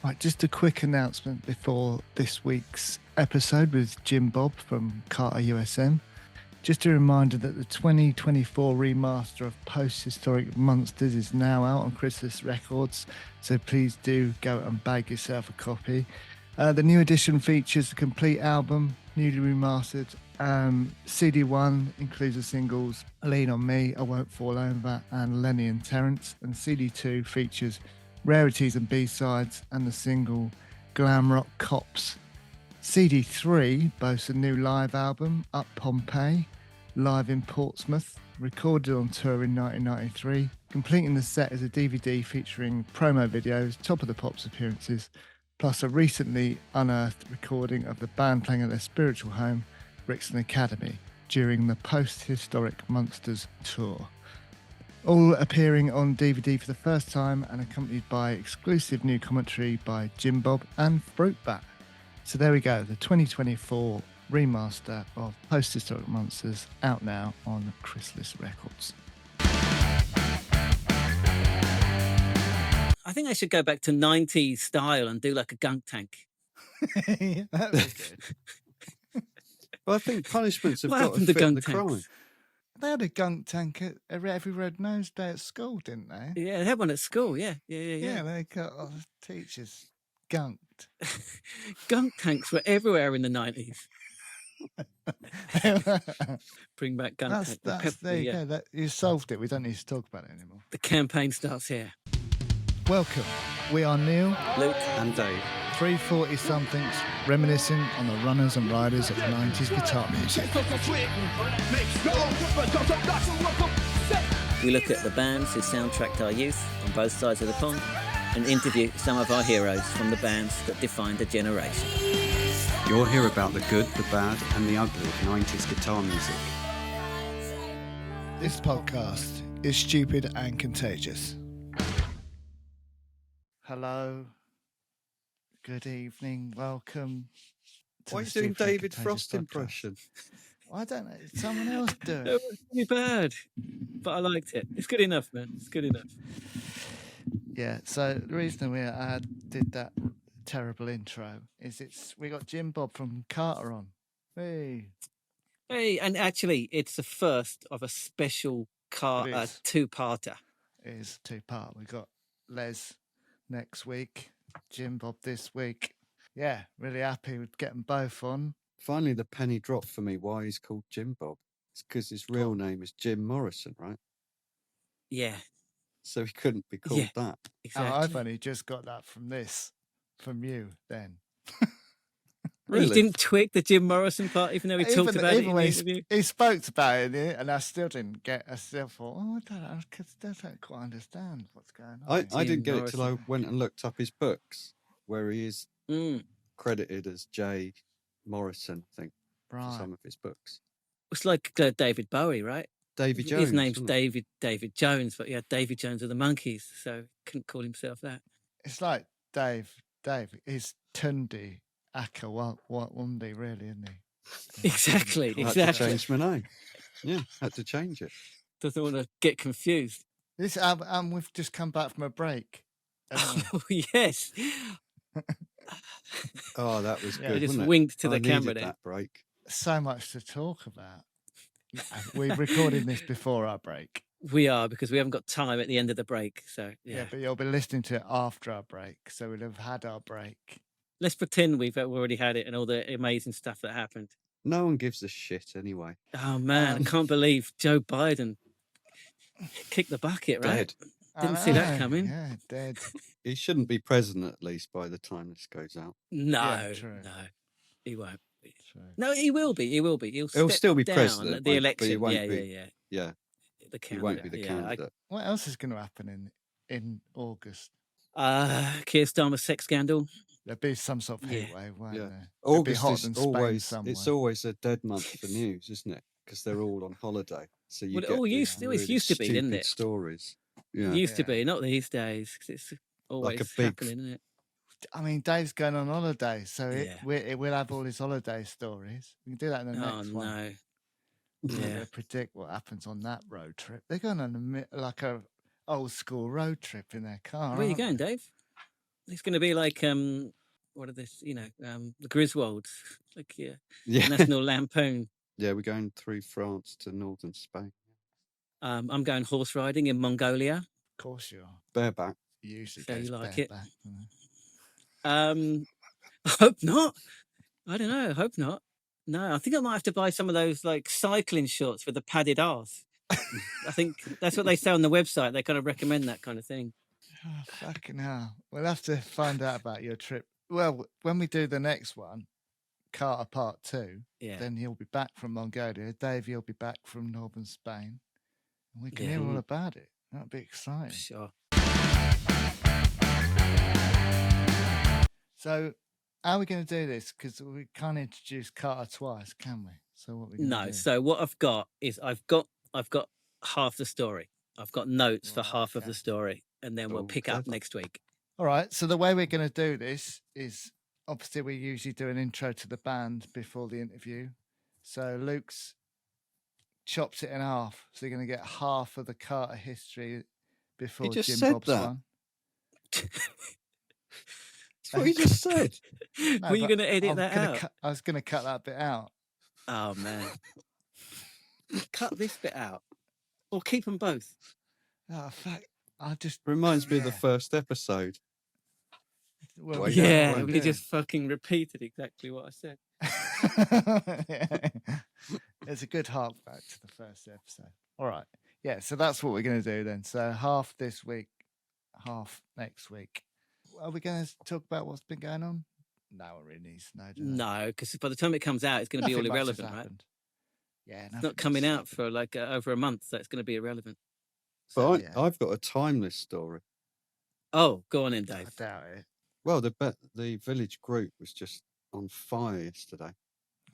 Right, just a quick announcement before this week's episode with Jim Bob from CARTER USM. Just a reminder that the 2024 remaster of Post-Historic Monsters is now out on Chrysalis Records, so please do go and bag yourself a copy. The new edition features the complete album, newly remastered. CD1 includes the singles Lean On Me, I Won't Fall Over, and Lenny and Terrence, and CD2 features rarities and B-sides and the single Glam Rock Cops. CD3 boasts a new live album, Up Pompeii, live in Portsmouth, recorded on tour in 1993. Completing the set is a DVD featuring promo videos, Top of the Pops appearances, plus a recently unearthed recording of the band playing at their spiritual home, Brixton Academy, during the Post-Historic Monsters tour. All appearing on DVD for the first time and accompanied by exclusive new commentary by Jim Bob and Fruitbat. So there we go, the 2024 remaster of Post-Historic Monsters out now on Chrysalis Records. I think I should go back to 90s style and do like a gunk tank. Yeah, that was good. Well, I think punishments have What got to happened to fit gunk the tanks? crime. They had a gunk tank at every Red Nose Day at school, didn't they? Yeah, they had one at school. Yeah. Yeah, they got all the teachers gunked. Gunk tanks were everywhere in the 90s. Bring back gunk tanks. There you go. You solved it. We don't need to talk about it anymore. The campaign starts here. Welcome. We are Neil, Luke. And Dave. 340-somethings, reminiscing on the runners and riders of 90s guitar music. We look at the bands who soundtracked our youth on both sides of the pond and interview some of our heroes from the bands that defined a generation. You'll hear about the good, the bad, and the ugly of 90s guitar music. This podcast is Stupid and Contagious. Hello. Good evening. Welcome. Why are you doing David Frost podcast. impression? I don't know. Someone else do It it. was really bad, but I liked it. It's good enough, man. It's good enough. Yeah. So the reason we did that terrible intro is we got Jim Bob from Carter on. Hey. Hey, and actually, it's the first of a special It is. two-parter. It is two-part. We got Les next week, Jim Bob this week. Yeah, really happy with getting both on. Finally, the penny dropped for me why he's called Jim Bob. It's because his real name is Jim Morrison, right? Yeah, So he couldn't be called that. exactly. Oh, I've only just got that from you then. Well, you didn't tweak the Jim Morrison part, even though we talked about it in the when interview. he spoke about it, and I still didn't get. I still thought, I don't quite understand what's going on. I didn't get it Morrison. till I went and looked up his books, where he is Mm. credited as J. Morrison, I think, for Right. some of his books. It's like David Bowie, right? Davy Jones. His name's wasn't it? David Jones, but yeah, Davy Jones of the Monkees, so couldn't call himself that. It's like Dave is Tundi Akawundi, really, isn't he? Exactly, I had to exactly. change my name. Yeah, had to change it. Doesn't want to get confused. This we've just come back from a break. haven't we? Oh, yes. Oh, that was Yeah. good. I just wasn't it? winked to I the needed camera there. that break. So much to talk about. We're recording this before our break. We are, because we haven't got time at the end of the break. So, yeah. But you'll be listening to it after our break, so we'll have had our break. Let's pretend we've already had it and all the amazing stuff that happened. No one gives a shit anyway. Oh, man, I can't believe Joe Biden kicked the bucket, right? Dead. Didn't I see that know, coming. Yeah, dead. He shouldn't be president, at least, by the time this goes out. No, true. no, he won't be. True. No, he will be. He will be. He'll He'll step still be down president, at the but election. he won't yeah, be. yeah. Yeah, The he won't be the candidate. candidate. What else is going to happen in August? Keir Starmer's sex scandal. There'll be some sort of Yeah. heat wave, won't Yeah. there? It'll be August hotter is than Spain always somewhere. it's always a dead month for news, isn't it? Because they're all on holiday, so you Well, it get all these used to- always really used to be, didn't stupid it? Stories. Yeah, Used to Yeah. be, not these days, 'cause it's always big- happening, isn't it? I mean, Dave's going on holiday, so Yeah. it will have all his holiday stories. We can do that in the Oh next one. no. We're Yeah. gonna predict what happens on that road trip. They're going on like a old school road trip in their car. Where are you aren't going, Dave? It's going to be like what are this? The Griswolds, like Yeah. National Lampoon. Yeah, we're going through France to northern Spain. I'm going horse riding in Mongolia. Of course you are. Bareback. You usually So goes you like it? bareback. I hope not. I don't know. I hope not. No, I think I might have to buy some of those like cycling shorts with the padded arse. I think that's what they say on the website. They kind of recommend that kind of thing. Oh, fucking hell. We'll have to find out about your trip. Well, when we do the next one, Carter Part 2, Yeah. then he'll be back from Mongolia. Dave, you'll be back from northern Spain. And we can Yeah. hear all about it. That'd be exciting. Sure. So, how are we going to do this? Because we can't introduce Carter twice, can we? So what we going to No. do? So what I've got is I've got half the story. I've got notes for Right, half of okay. the story, and then we'll Oh, pick up clever. next week. All right. So the way we're going to do this is obviously we usually do an intro to the band before the interview. So Luke's chops it in half. So you're going to get half of the Carter history before just Jim said Bob's that. one. That's what he just said. No, Were you but going to edit I'm that gonna out? I was going to cut that bit out. Oh man. Cut this bit out, or keep them both. Oh, fuck. I just Reminds me of the Yeah. first episode. Well, Wait, we don't Yeah, wanna we do. just fucking repeated exactly what I said. Yeah. It's a good hark back to the first episode. All right. Yeah, so that's what we're going to do then. So half this week, half next week. Are we going to talk about what's been going on? No one really needs to know, do they? No, because by the time it comes out, it's going to be all Nothing much has irrelevant, right? happened. Yeah, It's not coming out for like over a month, so it's going to be irrelevant. But yeah. I've got a timeless story. Oh, go on in, I Dave. doubt it. Well, the village group was just on fire yesterday.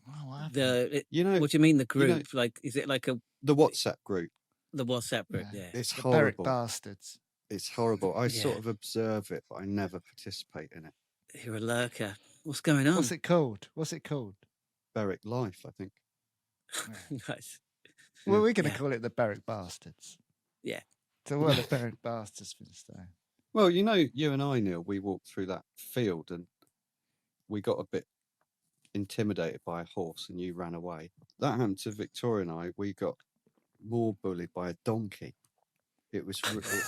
Oh, what happened? What do you mean the group? Like, is it like the WhatsApp group? The WhatsApp group, yeah. It's the horrible. Berwick bastards. It's horrible. I Yeah. sort of observe it, but I never participate in it. You're a lurker. What's going on? What's it called? Berwick Life, I think. Nice. Well, we're going to Yeah. call it the Berwick bastards. Yeah. So what are the Berwick bastards been saying? Well, you and I, Neil, we walked through that field and we got a bit intimidated by a horse and you ran away. That happened to Victoria and I. We got more bullied by a donkey. It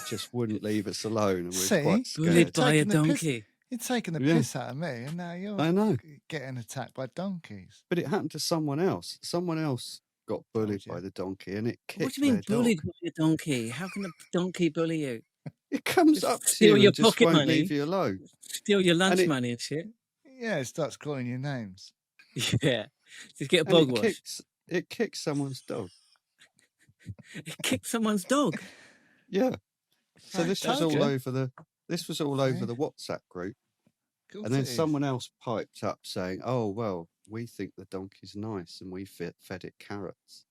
just wouldn't leave us alone, and we were quite scared. Bullied by a Taking the piss- donkey. You're taking the Yeah. piss out of me, and now you're I know. getting attacked by donkeys. But it happened to someone else. Someone else got bullied you. by the donkey, and it kicked What do you mean their bullied dog. by a donkey? How can a donkey bully you? It comes Just up to steal you your and just pocket won't money. leave you alone. Steal your lunch it- money and shit. Yeah, it starts calling you names. Yeah. Just get a And bog wash. it kicks someone's dog. It kicked someone's dog. Yeah. So Right, this was told all you. over the See? the WhatsApp group. Course And then it is. someone else piped up saying, "Oh, well, we think the donkey's nice and we fed it carrots."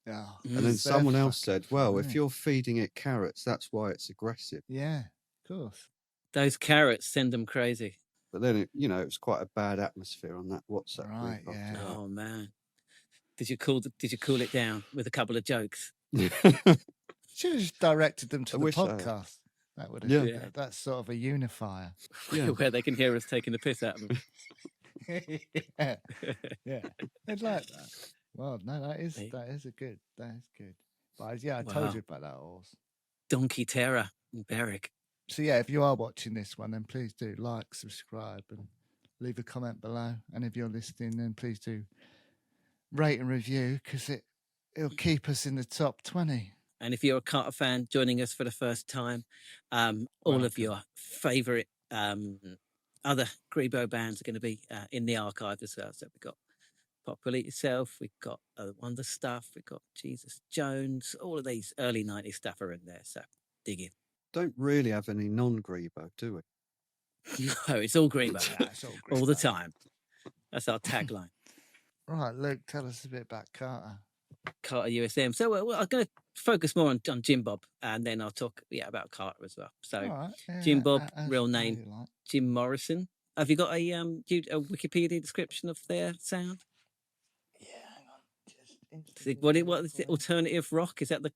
Oh, And then it's their someone else fucking said, "Well, fault, if innit? you're feeding it carrots, that's why it's aggressive." Yeah, of course. Those carrots send them crazy. But then, it was quite a bad atmosphere on that WhatsApp Right, group. yeah. Oh man. Did you cool it down with a couple of jokes? After Should have just directed them to I the wish I had. podcast. That would have. Yeah. That's sort of a unifier. Yeah. Where they can hear us taking the piss out of them. yeah, yeah. I'd like that. Well, no, that is Hey. good. That is good. But yeah, I Wow. told you about that horse. Donkey terror in Berwick. So yeah, if you are watching this one, then please do like, subscribe, and leave a comment below. And if you're listening, then please do rate and review because it'll keep us in the top 20. And if you're a Carter fan joining us for the first time, all of your favourite other Grebo bands are going to be in the archive as well. So we've got Pop Will Eat Yourself, we've got Wonderstuff, we've got Jesus Jones, all of these early 90s stuff are in there. So dig in. Don't really have any non-Grebo, do we? No, it's all Grebo. Yeah, it's all the Grebo. time. That's our tagline. Right, Luke, tell us a bit about Carter. Carter USM. So I'm going to focus more on Jim Bob, and then I'll talk about Carter as well. So All right, yeah, Jim Bob, as real you name like. Jim Morrison. Have you got a Wikipedia description of their sound? Yeah, hang on. What is it? Alternative rock? Is that the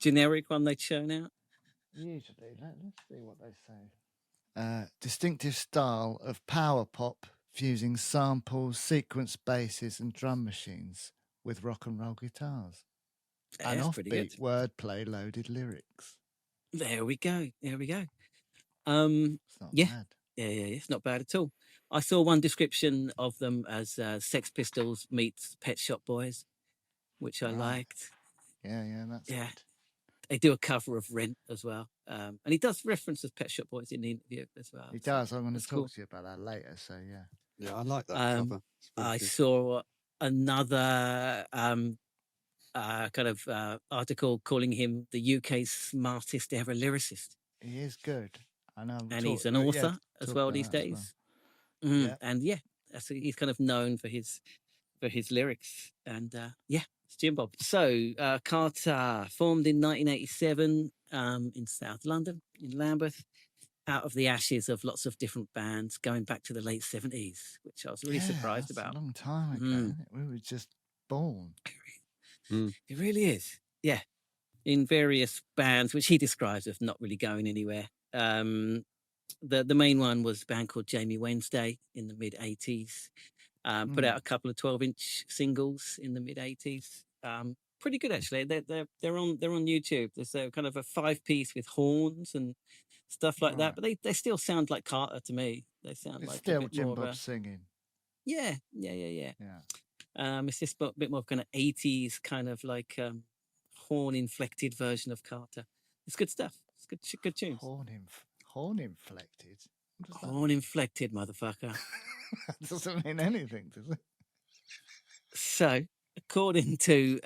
generic one they churn out? Usually, let's see what they say. distinctive style of power pop fusing samples, sequence basses, and drum machines with rock and roll guitars. And That's pretty good. offbeat wordplay loaded lyrics. There we go. There we go. It's not Yeah. bad. Yeah, it's not bad at all. I saw one description of them as Sex Pistols meets Pet Shop Boys, which I Right. liked. Yeah, that's good. They do a cover of Rent as well. And he does reference the Pet Shop Boys in the interview as well. He does. I'm going to that's talk cool. to you about that later. So, yeah. Yeah, I like that cover. It's very I good. saw another kind of article calling him the UK's smartest ever lyricist. He is good. I know. And he's an author as well these days. Yeah. And he's kind of known for his lyrics. And it's Jim Bob. So Carter, formed in 1987 in South London, in Lambeth, out of the ashes of lots of different bands going back to the late 70s, which I was really surprised about. A long time ago. We were just born. It really is. Yeah. In various bands, which he describes as not really going anywhere. The main one was a band called Jamie Wednesday in the mid 80s. Put out a couple of 12-inch singles in the mid 80s. Pretty good actually. They're on YouTube. There's a kind of a 5-piece with horns and stuff like that. But they still sound like Carter to me. They sound it's like still a bit Jim more Bob of a, singing. Yeah. It's just a bit more of kind of 80s kind of like horn inflected version of Carter. It's good stuff. It's good tunes. Horn inflected. Horn inflected, motherfucker. That doesn't mean anything, does it? So, according to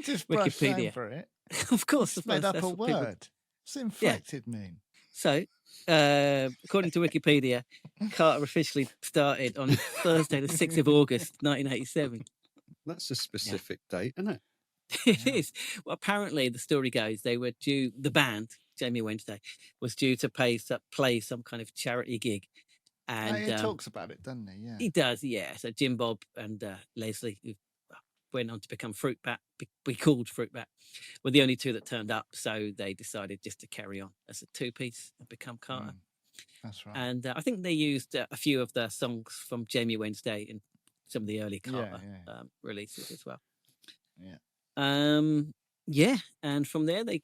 just Wikipedia, for it. Of course, it's made up a word. What's inflected mean? So, according to Wikipedia, Carter officially started on Thursday, the 6th of August, 1987. That's a specific date, isn't it? It is. Well, apparently, the story goes the band, Jamie Wednesday, was due to play some kind of charity gig. And he talks about it, doesn't he? Yeah. He does, yeah. So Jim Bob and Leslie, who went on to become Fruitbat, be called Fruitbat, were the only two that turned up. So they decided just to carry on as a 2-piece and become Carter. That's right. And I think they used a few of the songs from Jamie Wednesday in some of the early Carter releases as well. Yeah. And from there they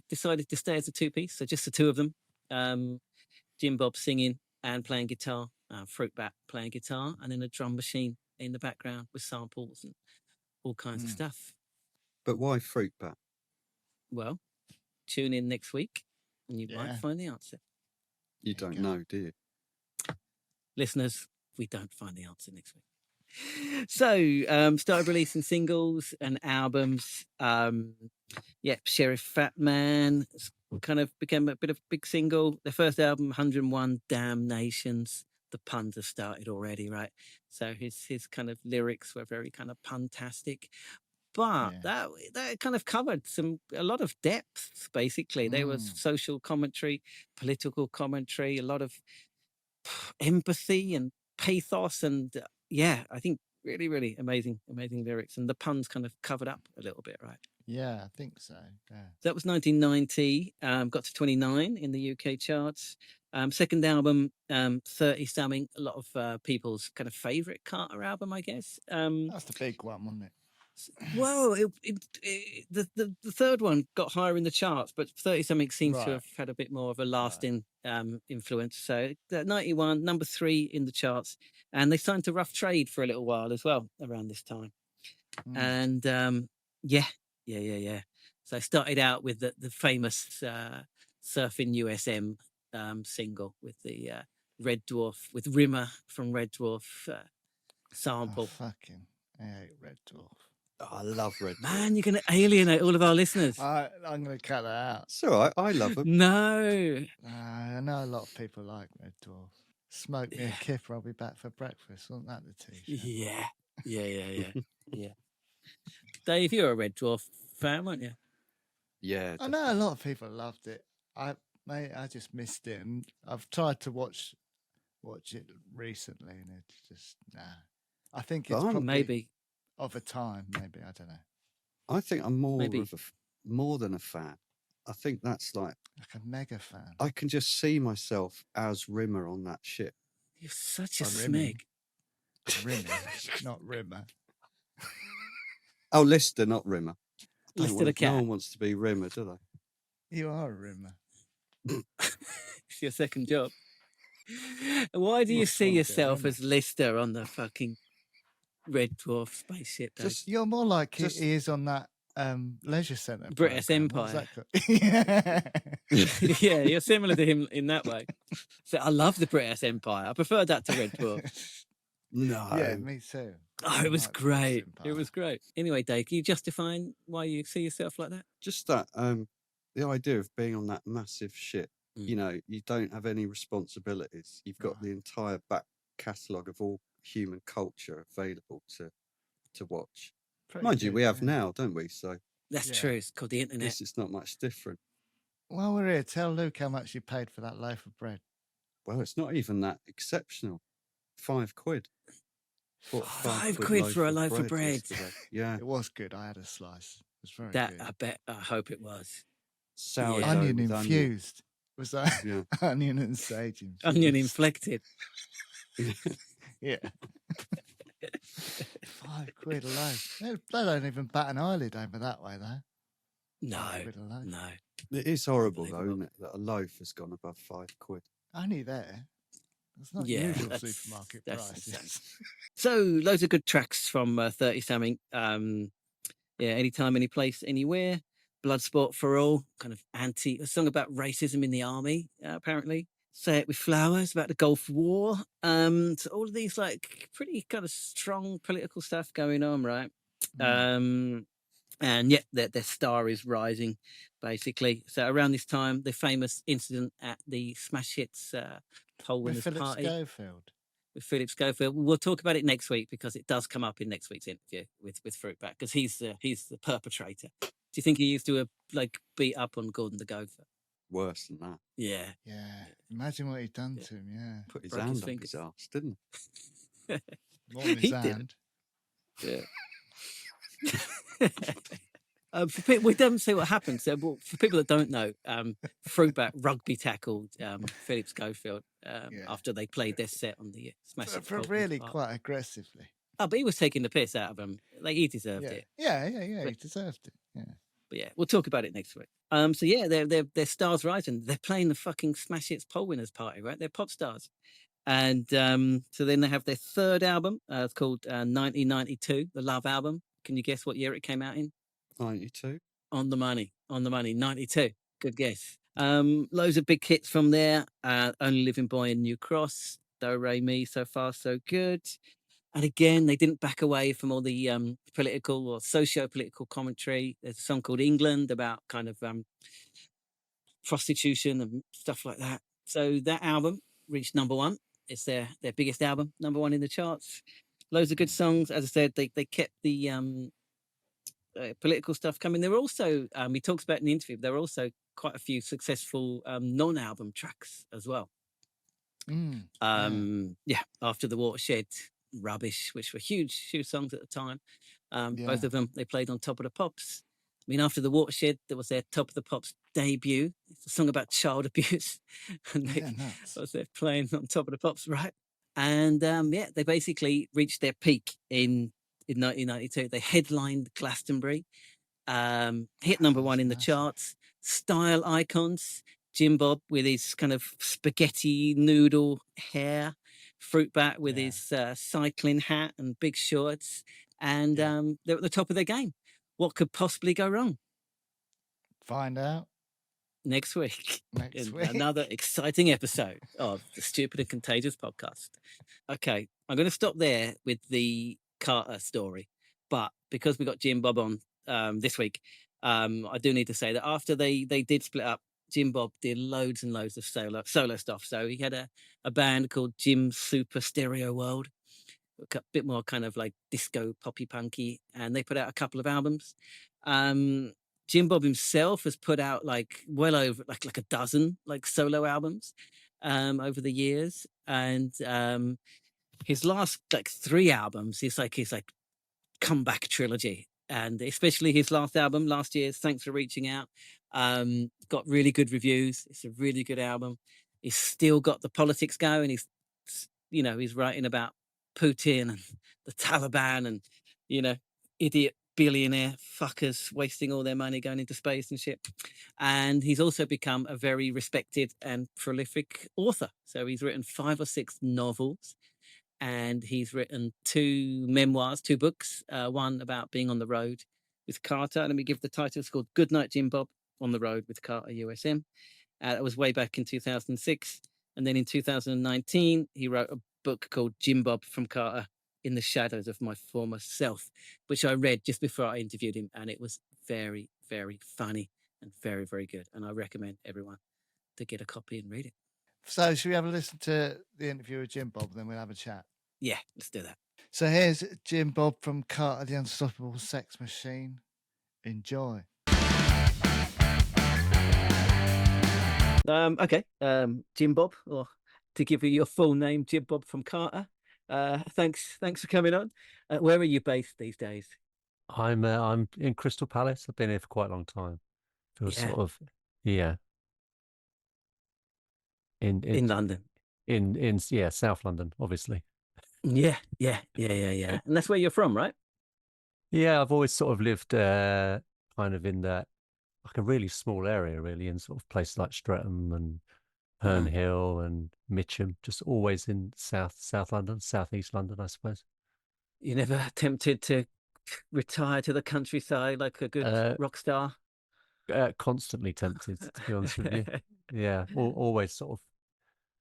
decided to stay as a 2-piece, so just the two of them. Jim Bob singing and playing guitar, Fruitbat playing guitar, and then a drum machine in the background with samples and all kinds of stuff. But why Fruitbat? Well, tune in next week and you might find the answer. You don't know, do you? Listeners, we don't find the answer next week. So, started releasing singles and albums. Sheriff Fat Man kind of became a bit of a big single. Their first album, 101 Damnations. The puns have started already, right? So his kind of lyrics were very kind of puntastic. But that kind of covered a lot of depth, basically. There was social commentary, political commentary, a lot of empathy and pathos, and I think really, really amazing lyrics. And the puns kind of covered up a little bit, right? Yeah, I think so. Yeah. That was 1990. Got to 29 in the UK charts. Second album, 30 something. A lot of people's kind of favourite Carter album, I guess. That's the big one, wasn't it? Well, the third one got higher in the charts, but 30 something seems to have had a bit more of a lasting influence. So 91, number 3 in the charts, and they signed to Rough Trade for a little while as well around this time. And so I started out with the famous Surfing USM single with the Red Dwarf, with Rimmer from Red Dwarf sample. Fucking I hate Red Dwarf. Oh, I love Red Dwarf. Man, you're going to alienate all of our listeners. I'm going to cut that out. It's all right. I love them. No. I know a lot of people like Red Dwarf. Smoke me a kipper, I'll be back for breakfast. Wasn't that the t-shirt? Yeah. Dave, you're a Red Dwarf fan, weren't you? Yeah. I know a lot of people loved it. I just missed it, and I've tried to watch it recently, and it's just I think it's probably maybe of a time. Maybe I don't know. I think I'm more than a fan. I think that's like a mega fan. I can just see myself as Rimmer on that ship. You're such a Rimming. smeg. Rimming, not Rimmer. Oh, Lister, not Rimmer. Lister the No cat. one wants to be Rimmer, do they? You are a Rimmer. It's your second job. Why do you Must see want to be a yourself Rimmer. as Lister on the fucking Red Dwarf spaceship? Dave? Just You're more like Just- he is on that leisure centre. British programme. What's Empire. that called? Yeah, you're similar to him in that way. So I love the British Empire. I prefer that to Red Dwarf. no. Yeah, me too. Oh, it was like British great. It Empire. was great. Anyway, Dave, can you justify why you see yourself like that? Just that the idea of being on that massive ship. Mm. You know, you don't have any responsibilities. You've got No. the entire back catalogue of all human culture available to watch. Pretty Mind you, good, we have yeah. now, don't we? So That's Yeah. true. It's called the internet. this is not much different. While we're here, tell Luke how much you paid for that loaf of bread. Well, it's not even that exceptional. £5. Bought a £5 for a loaf of bread. yesterday. Yeah. It was good. I had a slice. It was very That good. I hope it was. Sourdough Onion with infused. Was that Yeah. onion and sage infused? Onion inflected. Yeah. £5 a loaf. They don't even bat an eyelid over that way, though. No, £5 a loaf. no. It is horrible, though, Unbelievable. isn't it? That a loaf has gone above £5. Only there. It's not Yeah, usual that's- supermarket that's prices. insane. So loads of good tracks from 30 something. Yeah, anytime, any place, anywhere. Bloodsport for all, kind of a song about racism in the army, apparently. Say It With Flowers, about the Gulf War. So all of these like pretty kind of strong political stuff going on, right? And yet their star is rising, basically. So around this time, the famous incident at the Smash Hits poll With winners Philip party Schofield. with Philip Schofield. We'll talk about it next week because it does come up in next week's interview with Fruitbat because he's the perpetrator. Do you think he used to like beat up on Gordon the Gopher? Worse than that. Yeah. Yeah. Imagine what he'd done Yeah. to him, yeah. Put his Broke hand his up fingers. his arse, didn't More than He his did. hand. Yeah. For people, we don't see what happened. So, well, for people that don't know, Fruitbat rugby tackled Philip Schofield after they played their set on the Smash Hits For poll winners really party. quite aggressively. Oh, but he was taking the piss out of him. Like he deserved Yeah. it. Yeah, he deserved it. Yeah. But yeah, we'll talk about it next week. So yeah, they're stars rising. They're playing the fucking Smash Hits poll winners party, right? They're pop stars. And so then they have their third album. It's called 1992, the Love album. Can you guess what year it came out in? 92. On the money, 92. Good guess. Loads of big hits from there. Only Living Boy in New Cross, Do Re Mi, So Far So Good. And again, they didn't back away from all the political or socio-political commentary. There's a song called England about kind of prostitution and stuff like that. So that album reached number one. It's their biggest album, number one in the charts. Loads of good songs. As I said, they kept the political stuff coming. There were also, he talks about in the interview, there were also quite a few successful non-album tracks as well. Yeah, After the Watershed, Rubbish, which were huge songs at the time. Both of them, they played on Top of the Pops. I mean, After the Watershed, there was their Top of the Pops debut. It's a song about child abuse. And they're playing on Top of the Pops, right? And yeah, they basically reached their peak in 1992. They headlined Glastonbury, hit number one in the charts. Style icons, Jim Bob with his kind of spaghetti noodle hair, Fruitbat with his cycling hat and big shorts, and they're at the top of their game. What could possibly go wrong? Find out next week. Next week. Another exciting episode of the Stupid and Contagious podcast. Okay, I'm going to stop there with the Carter story, but because we got Jim Bob on this week, I do need to say that after they did split up, Jim Bob did loads and loads of solo stuff. So he had a band called Jim's Super Stereo World, a bit more kind of like disco poppy punky, and they put out a couple of albums. Jim Bob himself has put out like well over like a dozen like solo albums over the years, and his last like 3 albums is like his like comeback trilogy, and especially his last album last year's Thanks for Reaching Out. Got really good reviews. It's a really good album. He's still got the politics going. He's writing about Putin and the Taliban and, idiot billionaire fuckers wasting all their money going into space and shit. And he's also become a very respected and prolific author. So he's written 5 or 6 novels, and he's written 2 memoirs, 2 books, one about being on the road with Carter. Let me give the title. It's called Good Night, Jim Bob, on the road with Carter USM. That was way back in 2006. And then in 2019, he wrote a book called Jim Bob from Carter in the Shadows of My Former Self, which I read just before I interviewed him. And it was very, very funny and very, very good. And I recommend everyone to get a copy and read it. So should we have a listen to the interview with Jim Bob, then we'll have a chat? Yeah, let's do that. So here's Jim Bob from Carter the Unstoppable Sex Machine. Enjoy. Okay, Jim Bob, or to give you your full name, Jim Bob from Carter. Thanks for coming on. Where are you based these days? I'm in Crystal Palace. I've been here for quite a long time. Feels Yeah. sort of in London. In South London, obviously. Yeah. And that's where you're from, right? Yeah, I've always sort of lived kind of in that, like a really small area, really, in sort of places like Streatham and Herne Hill and Mitcham, just always in South London, Southeast London, I suppose. You never tempted to retire to the countryside like a good rock star? Constantly tempted, to be honest with you. Yeah, always sort of,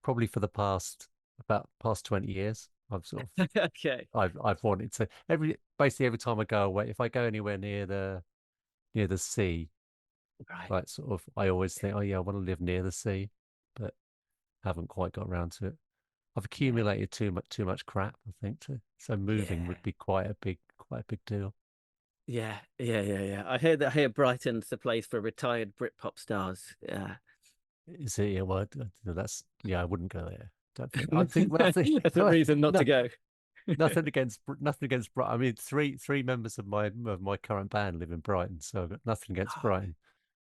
probably for the past 20 years, I've sort of Okay. I've wanted to basically every time I go away, if I go anywhere near the sea, Right. like sort of, I always think, oh yeah, I want to live near the sea, but haven't quite got around to it. I've accumulated too much crap, I think, so moving would be quite a big deal. Yeah. I hear Brighton's the place for retired Britpop stars. Yeah. Is it? Yeah, well, that's, I wouldn't go there. Don't think. I think that's a reason not to go. nothing against Brighton. I mean, three members of my current band live in Brighton, so I've got nothing against Brighton.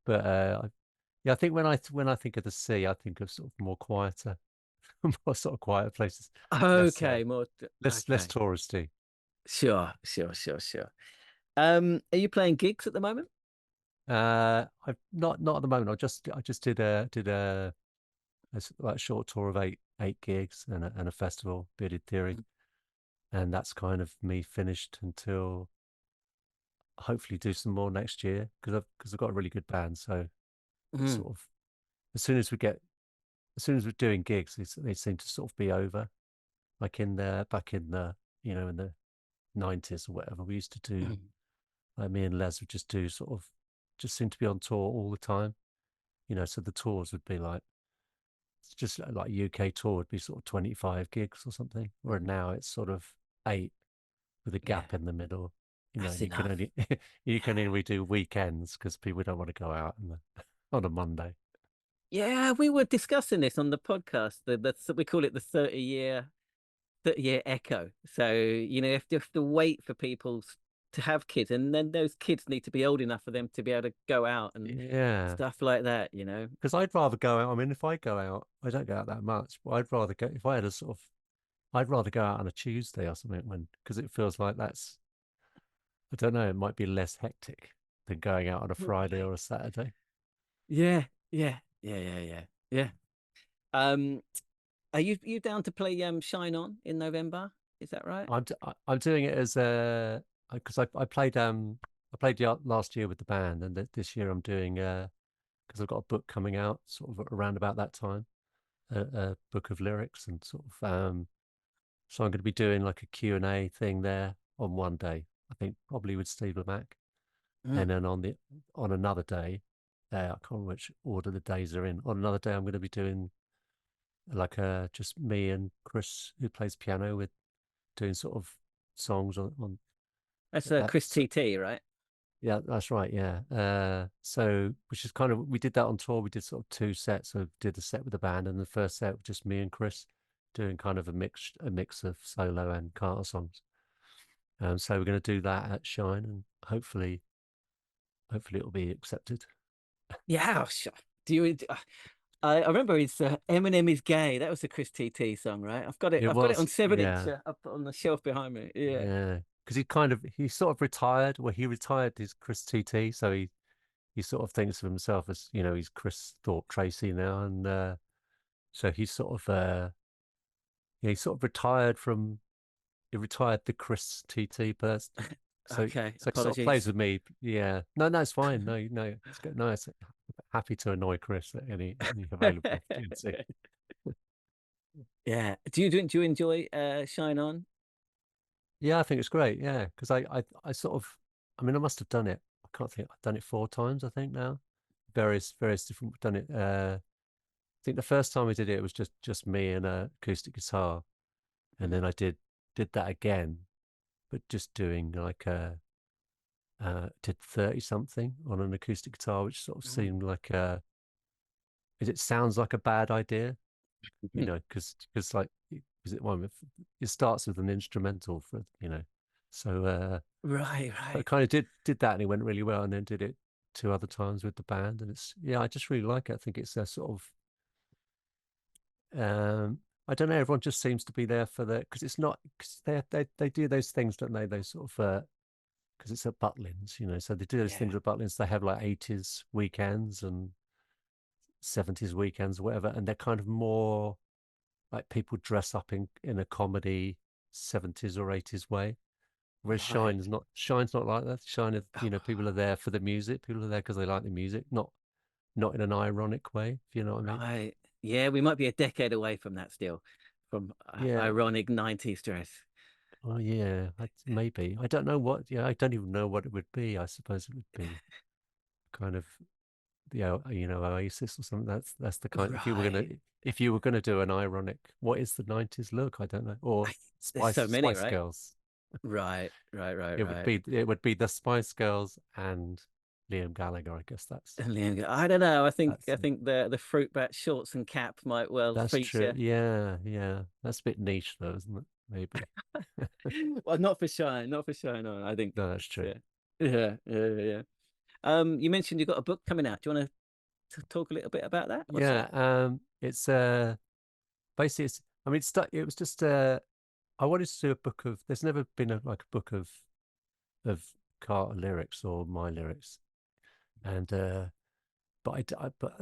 But I think when I think of the sea, I think of sort of more quieter, more sort of quiet places. Okay, less touristy. Sure. Are you playing gigs at the moment? I've not at the moment. I just did a like short tour of eight gigs and a festival, Bearded Theory, and that's kind of me finished until hopefully do some more next year, because I've got a really good band. So sort of as soon as we're doing gigs, they seem to sort of be over. Like back in the in the 90s or whatever, we used to do, like me and Les would just do sort of, just seem to be on tour all the time. So the tours would be like, it's just like a UK tour would be sort of 25 gigs or something. Where now it's sort of 8 with a gap in the middle. That's can only only do weekends because people don't want to go out on a Monday. Yeah, we were discussing this on the podcast. We call it the 30-year echo. So you have to wait for people to have kids, and then those kids need to be old enough for them to be able to go out and stuff like that. Because I'd rather go out. I mean, if I go out, I don't go out that much, but I'd rather go, if I had a sort of, I'd rather go out on a Tuesday or something, because it feels like that's, I don't know, it might be less hectic than going out on a Friday or a Saturday. Yeah. Are you down to play Shine On in November? Is that right? I'm doing it as because I played last year with the band, and this year I'm doing because I've got a book coming out sort of around about that time, a book of lyrics, and sort of so I'm going to be doing like a Q&A thing there on one day, I think probably with Steve Lamacq, and then on another day, I can't remember which order the days are in. On another day, I'm going to be doing like just me and Chris, who plays piano, with doing sort of songs on That's Chris TT, right? Yeah, that's right. Yeah. So which is kind of, we did that on tour. We did sort of 2 sets. So we did a set with the band, and the first set was just me and Chris doing kind of a mix of solo and Carter songs. So we're going to do that at Shine, and hopefully it'll be accepted. Yeah. Do you? I remember his Eminem is Gay. That was the Chris TT song, right? I've got it. It I've got it was, on 7 inch yeah, up on the shelf behind me. Yeah. yeah. Because he sort of retired. Well, he retired his Chris TT, so he sort of thinks of himself as, he's Chris Thorpe Tracy now, and so he's sort of he sort of retired the Chris TT person. Okay. So he sort of plays Apologies. with me. Yeah. No, it's fine. No, it's good. No, it's happy to annoy Chris at any available opportunity. Yeah. Do you enjoy Shine On? Yeah, I think it's great. Yeah, because I sort of, I mean, I must have done it. I can't think. I've done it 4 times, I think now. Various different. Done it. I think the first time I did it was just me and a acoustic guitar, and then I did that again, but just doing like did 30 something on an acoustic guitar, which sort of seemed like it sounds like a bad idea, because it starts with an instrumental so Right. I Right. kind of did that and it went really well, and then did it 2 other times with the band, and I just really like it. I think it's a sort of I don't know, everyone just seems to be there for the, because it's not, because they do those things, don't they? They sort of because it's at Butlins, so they do those Yeah. things at Butlins. They have like 80s weekends and 70s weekends or whatever, and they're kind of more like people dress up in a comedy 70s or 80s way. Whereas Right. Shine's not like that. Shine is, Oh, people are there for the music. People are there because they like the music, not in an ironic way, if you know what I mean. right. Yeah. We might be a decade away from that still, from Yeah. ironic 90s dress. Oh yeah, maybe. I don't know what. Yeah, I don't even know what it would be. I suppose it would be kind of, Oasis or something. That's the kind. Right. If you were gonna do an ironic, what is the '90s look? I don't know. Or There's so many, Spice right? Girls. Right. Right. Right. It would Right. be the Spice Girls and Liam Gallagher. I guess And I don't know. I think that's the fruit bat shorts and cap might well that's true. feature. Yeah, yeah. That's a bit niche though, isn't it? Maybe. Well, not for Shine, not for Shine On. I think. No, that's true. Yeah. You mentioned you got a book coming out. Do you want to talk a little bit about that? What's Yeah. that? It's basically it's. I mean, it was just I wanted to do a book of. There's never been a book of Carter lyrics or my lyrics, and but I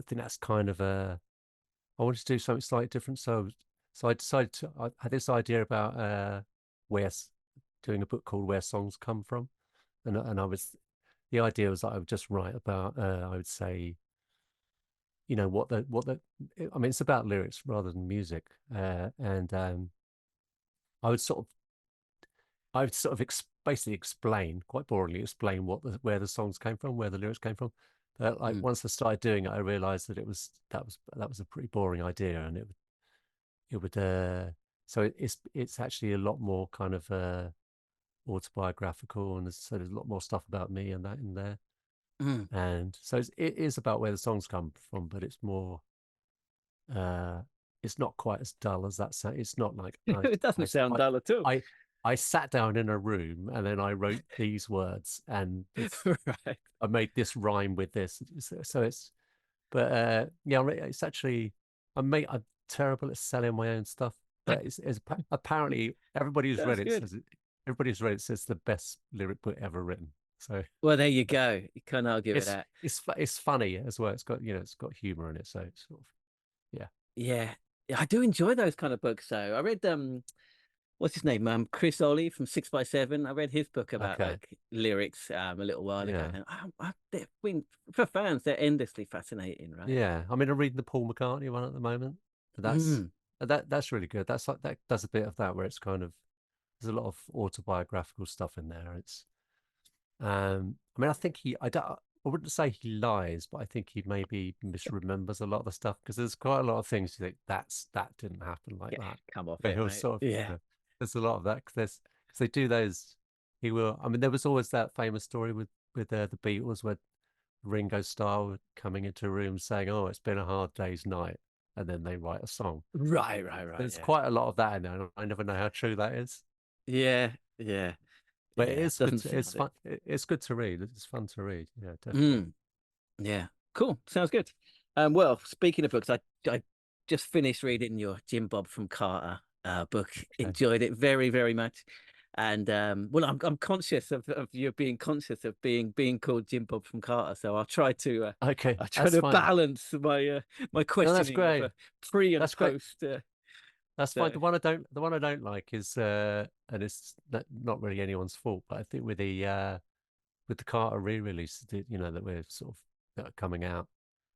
think that's kind of I wanted to do something slightly different. So I decided I had this idea about where doing a book called Where Songs Come From, and the idea was that I would just write about I would say, what the I mean, it's about lyrics rather than music, and I would sort of basically explain, quite boringly explain where the songs came from, where the lyrics came from. But like Mm. once I started doing it, I realized that that was a pretty boring idea, and it would so it's actually a lot more kind of autobiographical, and there's a lot more stuff about me and that in there. Mm. And so it is about where the songs come from, but it's more uh it's not quite as dull as that sound. It's not like It doesn't sound dull at all. I I sat down in a room and then I wrote these words, and Right. I made this rhyme with this. So it's, but yeah, it's actually, I'm terrible at selling my own stuff, but apparently That's good. everybody who's read it says the best lyric book ever written. So Well, there you go. You can't argue with that. it's funny as well. It's got humor in it, so it's sort of, yeah. Yeah. Yeah, I do enjoy those kind of books though. I read what's his name? Chris Ollie from 6x7. I read his book about Okay. like lyrics a little while ago. Yeah. And they've been, for fans, they're endlessly fascinating, right? Yeah, I mean, I'm reading the Paul McCartney one at the moment. Mm. That's really good. That's like, that does a bit of that, where it's kind of, there's a lot of autobiographical stuff in there. It's I mean, I think I wouldn't say he lies, but I think he maybe misremembers a lot of the stuff, because there's quite a lot of things you think that didn't happen like Yeah, that. come off But it, he'll mate. sort of, Yeah. there's a lot of that, because they do those. He will. I mean, there was always that famous story with the Beatles, where Ringo Starr coming into a room saying, "Oh, it's been a hard day's night," and then they write a song. Right. There's Yeah. quite a lot of that in there, and I never know how true that is. Yeah. But it is good. Doesn't sound it. It's good to read. It's fun to read. Yeah, definitely. Mm. Yeah. Cool. Sounds good. Well, speaking of books, I just finished reading your Jim Bob from Carter book. Okay. Enjoyed it very, very much. And well, I'm conscious of you being conscious of being called Jim Bob from Carter. So Okay, I'll try that's to fine. balance my No, that's questioning great. of pre and That's great. post. That's So fine. The one I don't like is and it's not really anyone's fault, but I think with the Carter re-release, you know, that we're sort of that are coming out,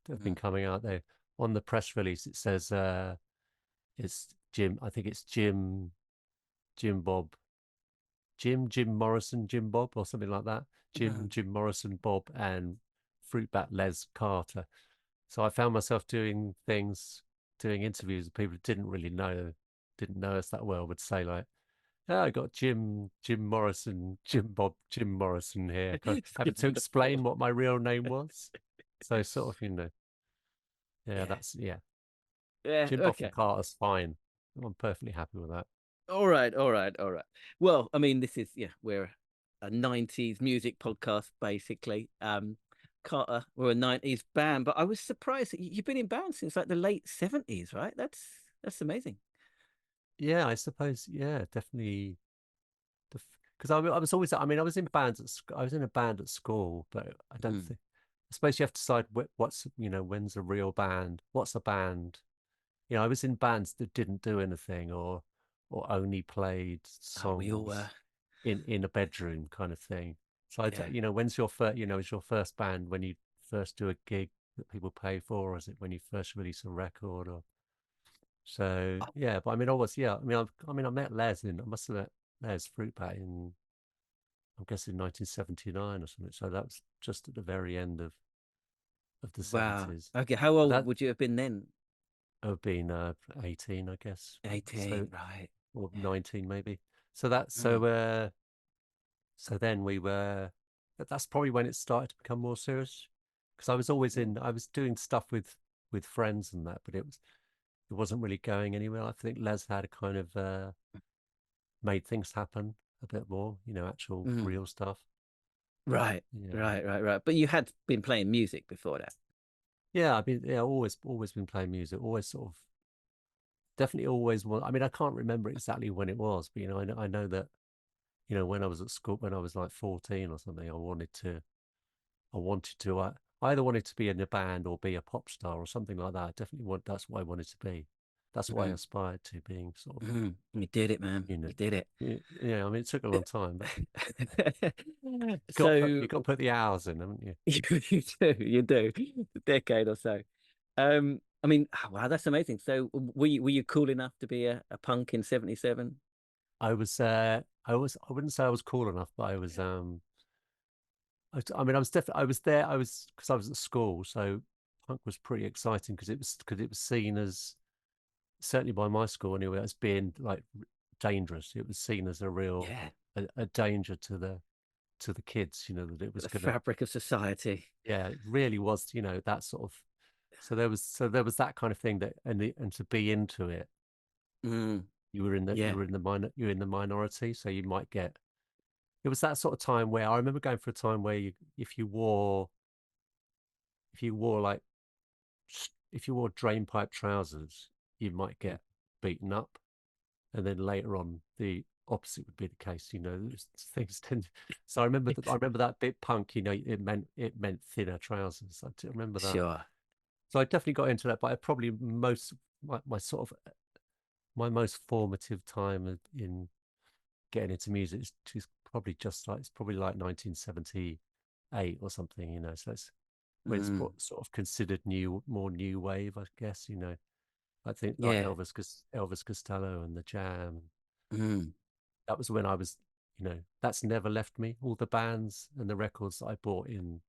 that have been coming out there on the press release, it says it's Jim. I think it's Jim Bob, Jim Morrison, Jim Bob, or something like that. Jim Morrison Bob and Fruitbat Les Carter. So I found myself doing interviews with people who didn't know us that well, would say like, "Oh, I got Jim Morrison, Jim Bob, Jim Morrison here," having to explain what my real name was. So sort of, you know, yeah, that's yeah. Jim Bob from Okay. Carter's fine. I'm perfectly happy with that. All right. Well, I mean, we're a 90s music podcast, basically. Carter, we're a 90s band, but I was surprised that you've been in bands since like the late 70s, right? That's amazing. Yeah, I suppose. Yeah, definitely. Because I was always. I mean, I was in bands I was in a band at school, but I don't think. I suppose you have to decide what's, you know, when's a real band, what's a band. You know, I was in bands that didn't do anything or only played Oh, we all songs in a bedroom kind of thing. So yeah. you know, when's your first, you know, is your first band when you first do a gig that people pay for, or is it when you first release a record? Or so yeah, but I mean, I met Les I must have met Les Fruitbat in, I'm guessing, 1979 or something. So that was just at the very end of the Wow. 70s. Okay, how old That would you have been then? I've been 18, I guess. 18, So right. or Yeah. 19 maybe. So that's so then we were. That's probably when it started to become more serious, because I was doing stuff with friends and that, but it wasn't really going anywhere. I think Les had kind of made things happen a bit more, you know, actual real stuff. Right. Yeah. Right. But you had been playing music before that. Yeah, I've been, yeah, always been playing music, always sort of, definitely always was. I mean, I can't remember exactly when it was, but you know, I know that, you know, when I was at school, when I was like 14 or something, I either wanted to be in a band or be a pop star or something like that. I definitely that's what I wanted to be. That's what I aspired to, being sort of, You did it, man. you know, You did it. yeah. I mean, it took a long time, but So you got to put the hours in, haven't you? you do, a decade or so. I mean, wow, that's amazing. So were you cool enough to be a punk in 77? I wouldn't say I was cool enough, but I was, I mean, I was definitely, I was there. Because I was at school, so punk was pretty exciting because it was seen as, certainly by my school anyway, as being like dangerous. It was seen as a real Yeah, a danger to the kids. You know, that it was the gonna. fabric of society. Yeah, it really was. You know, that sort of. So there was that kind of thing, that and to be into it, you were in the Yeah. you were in the minority, so you might get. It was that sort of time where I remember going for a time where if you wore like if you wore drain pipe trousers, you might get beaten up, and then later on the opposite would be the case. You know, things tend. So I remember that bit punk. You know, it meant thinner trousers. I do remember that. Sure. So I definitely got into that, but I probably my sort of my most formative time in getting into music is probably it's probably like 1978 or something. You know, so it's when it's sort of considered more new wave, I guess. You know, I think like Yeah. Elvis Costello and the Jam. Mm. That was when I was, you know, that's never left me. All the bands and the records that I bought in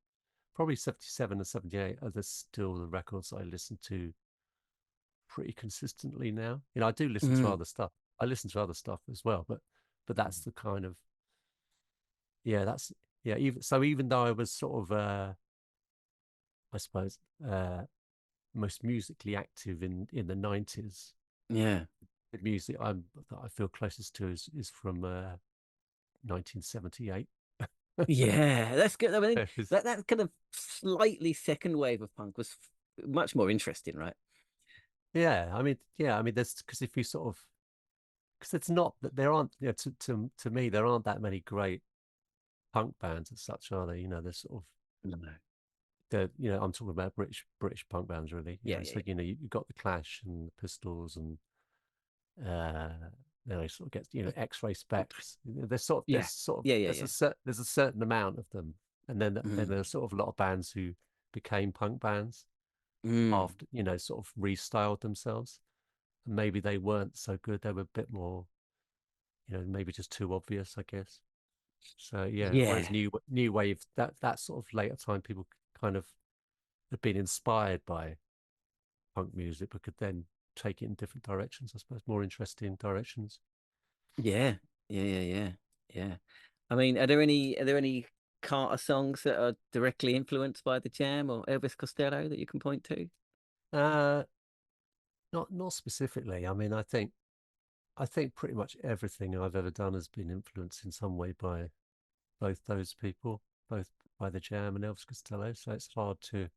probably 77 and 78 are still the records I listen to pretty consistently now. You know, I do listen to other stuff. I listen to other stuff as well, but that's the kind of, yeah, that's, yeah. Even though I was sort of, I suppose, most musically active in the 90s, Yeah. the music that I feel closest to is from 1978. Yeah, that's good. I mean, It was- that kind of slightly second wave of punk was much more interesting, right? yeah, I mean, there's because if you sort of because it's not that there aren't to me there aren't that many great punk bands as such, are there? There's sort of No. I'm talking about British punk bands really. Yeah, So yeah, you've got the Clash and the Pistols and uh they sort of get X-Ray Specs. yeah, yeah, yeah, yeah. There's a certain amount of them, and then Mm, there's sort of a lot of bands who became punk bands mm, after sort of restyled themselves, and maybe they weren't so good. They were a bit more maybe just too obvious, I guess. So yeah, yeah, whereas new wave, that sort of later time people kind of have been inspired by punk music, but could then take it in different directions, I suppose, more interesting directions. yeah, yeah, yeah, yeah, yeah. I mean, are there any Carter songs that are directly influenced by the Jam or Elvis Costello that you can point to? Uh, not specifically. I mean, I think pretty much everything I've ever done has been influenced in some way by both those people, both by the Jam and Elvis Costello. So it's hard to.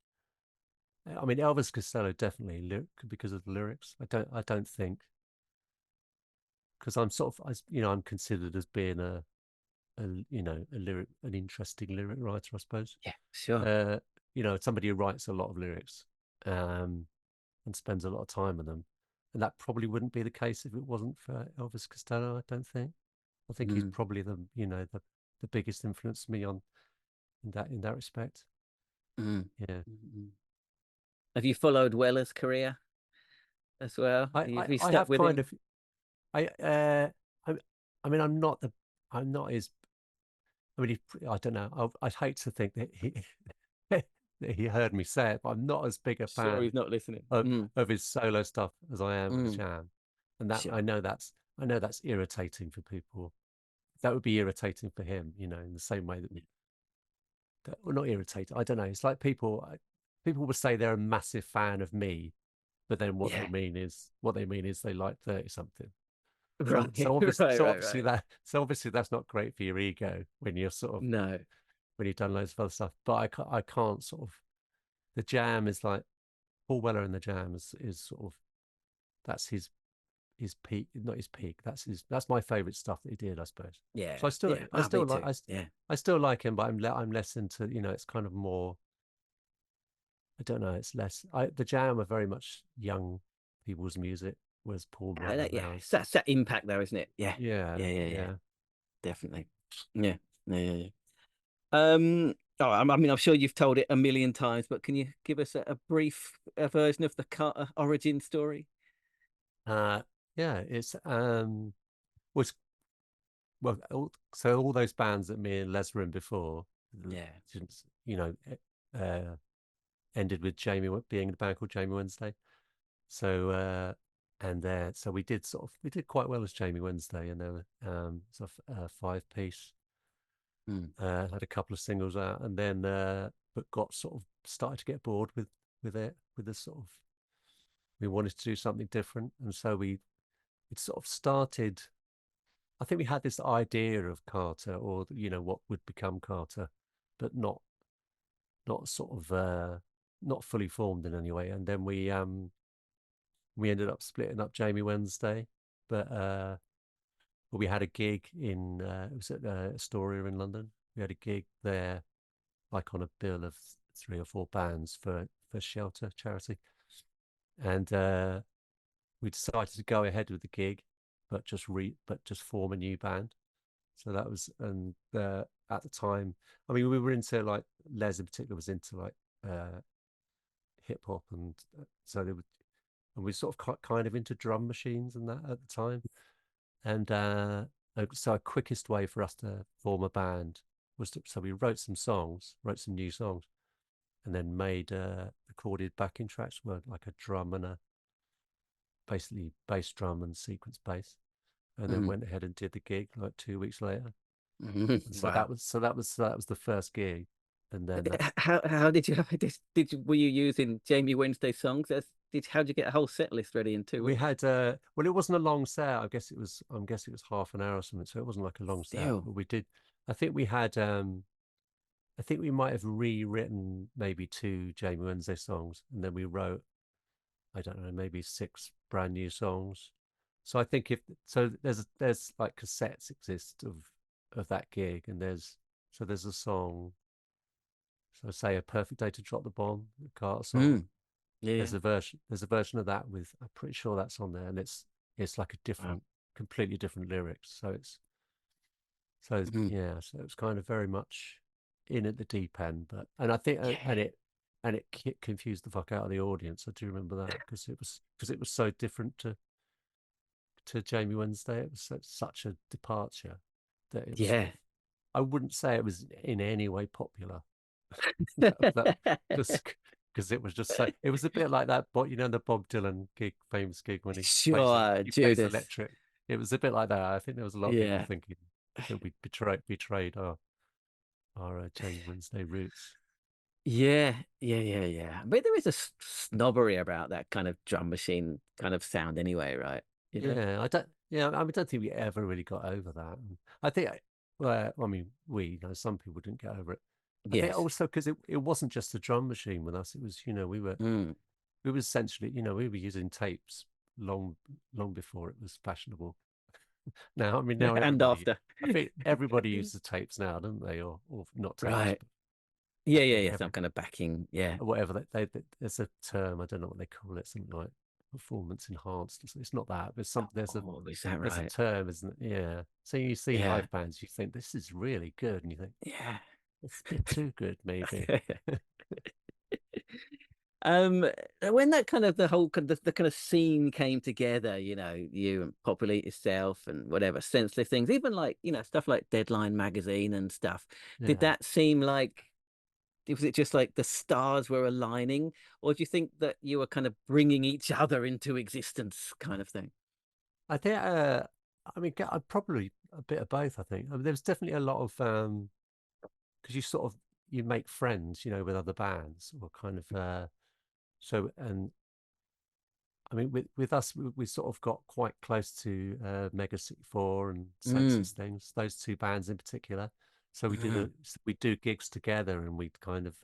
I mean, Elvis Costello definitely because of the lyrics. I don't think because I'm sort of I'm considered as being an interesting lyric writer, I suppose. Yeah, sure. Uh, somebody who writes a lot of lyrics, and spends a lot of time on them, and that probably wouldn't be the case if it wasn't for Elvis Costello. I don't think. I think he's Mm, probably the biggest influence me on in that respect. mm, Yeah, mm. Have you followed Weller's career as well? Have you I stuck have with kind him? of I I I mean I'm not his. I mean, I don't know. I'd hate to think that he that he heard me say it, but I'm not as big a Sure, fan he's not listening. of his solo stuff as I am of the Mm, Jam, and that sure. I know that's irritating for people. That would be irritating for him, in the same way well, not irritating. I don't know. It's like people will say they're a massive fan of me, but then Yeah. what they mean is they like 30 something. Right. Right, So right, right. obviously that's not great for your ego when you're sort of No. when you've done loads of other stuff. But I can't sort of the Jam is like Paul Weller and the Jam is sort of that's his peak, not his peak. That's my favorite stuff that he did, I suppose. Yeah. So Yeah. Ah, me too. Yeah. I still like him, but I'm less into it's kind of more. I don't know. It's less. The Jam are very much young people's music, whereas Paul Weller Yeah. now It's is that impact though, isn't it? Yeah. yeah Yeah. Yeah. Yeah. yeah. Definitely. Yeah. Yeah. Yeah. Yeah. Oh, I mean, I'm sure you've told it a million times, but can you give us a brief version of the Carter origin story? Uh, yeah. Was well. So all those bands that me and Les were in before, Yeah. since ended with Jamie being in a band called Jamie Wednesday. So so we did quite well as Jamie Wednesday, and there were sort of 5 piece. Mm. Had a couple of singles out, and then but got sort of started to get bored with it with the sort of we wanted to do something different, and so it sort of started. I think we had this idea of Carter, or what would become Carter, but not sort of not fully formed in any way. And then we ended up splitting up Jamie Wednesday, but we had a gig in it was at Astoria in London. We had a gig there, like on a bill of 3 or 4 bands for Shelter charity, and we decided to go ahead with the gig, but just form a new band. So that was and at the time, I mean, we were into like Les in particular was into like hip hop, and so they would, and we were sort of kind of into drum machines and that at the time. And so a quickest way for us to form a band was so we wrote some new songs, and then made recorded backing tracks were like a drum and a basically bass drum and sequence bass, and then Mm. went ahead and did the gig like 2 weeks later. Mhm. And Wow. that was the first gig, and then that How did you have this? Were you using Jamie Wednesday songs? How did you get a whole set list ready in 2 weeks? we had well, it wasn't a long set. I'm guessing it was half an hour or something, so it wasn't like a long set, Still. but we did. I think we had I think we might have rewritten maybe 2 Jamie Wednesday songs, and then we wrote, I don't know, maybe 6 brand new songs. So I think there's like cassettes exist of that gig, and there's a song. So say A Perfect Day to Drop the Bomb, the Carter song. Yeah. There's a version of that with, I'm pretty sure that's on there, and it's like a different, completely different lyrics. So it's so it's kind of very much in at the deep end, and I think and it confused the fuck out of the audience. I do remember that because it was so different to Jamie Wednesday. It was such a departure that it was I wouldn't say it was in any way popular. Just because it was just so, it was a bit like that, but the Bob Dylan famous gig when he plays electric. It was a bit like that. I think there was a lot of people thinking that we betrayed our Jamie Wednesday roots. Yeah. But there is a snobbery about that kind of drum machine kind of sound anyway, right? Yeah, I don't think we ever really got over that. And I think, well, I mean, some people didn't get over it. I think also because it wasn't just a drum machine with us. It was, we were essentially, we were using tapes long before it was fashionable. Now, I mean, now and after, I think everybody uses tapes now, don't they? Or not tapes. Right. But yeah. Some kind of backing, whatever there's a term, I don't know what they call it, something like performance enhanced. It's not that, but is that there's a right? term, isn't it? Yeah. So you see live bands, you think this is really good, and you think, it's a bit too good, maybe. When that kind of the whole the kind of scene came together, you and Populate Yourself and whatever, Senseless Things, even like stuff like Deadline magazine and stuff. Did that seem like, was it just like the stars were aligning, or do you think that you were kind of bringing each other into existence, kind of thing? I think I mean, probably a bit of both. I think there was definitely a lot of because you make friends, with other bands, or kind of and I mean, with us, we sort of got quite close to Mega 64 and Senseless Things, those 2 bands in particular. So we do gigs together, and we'd kind of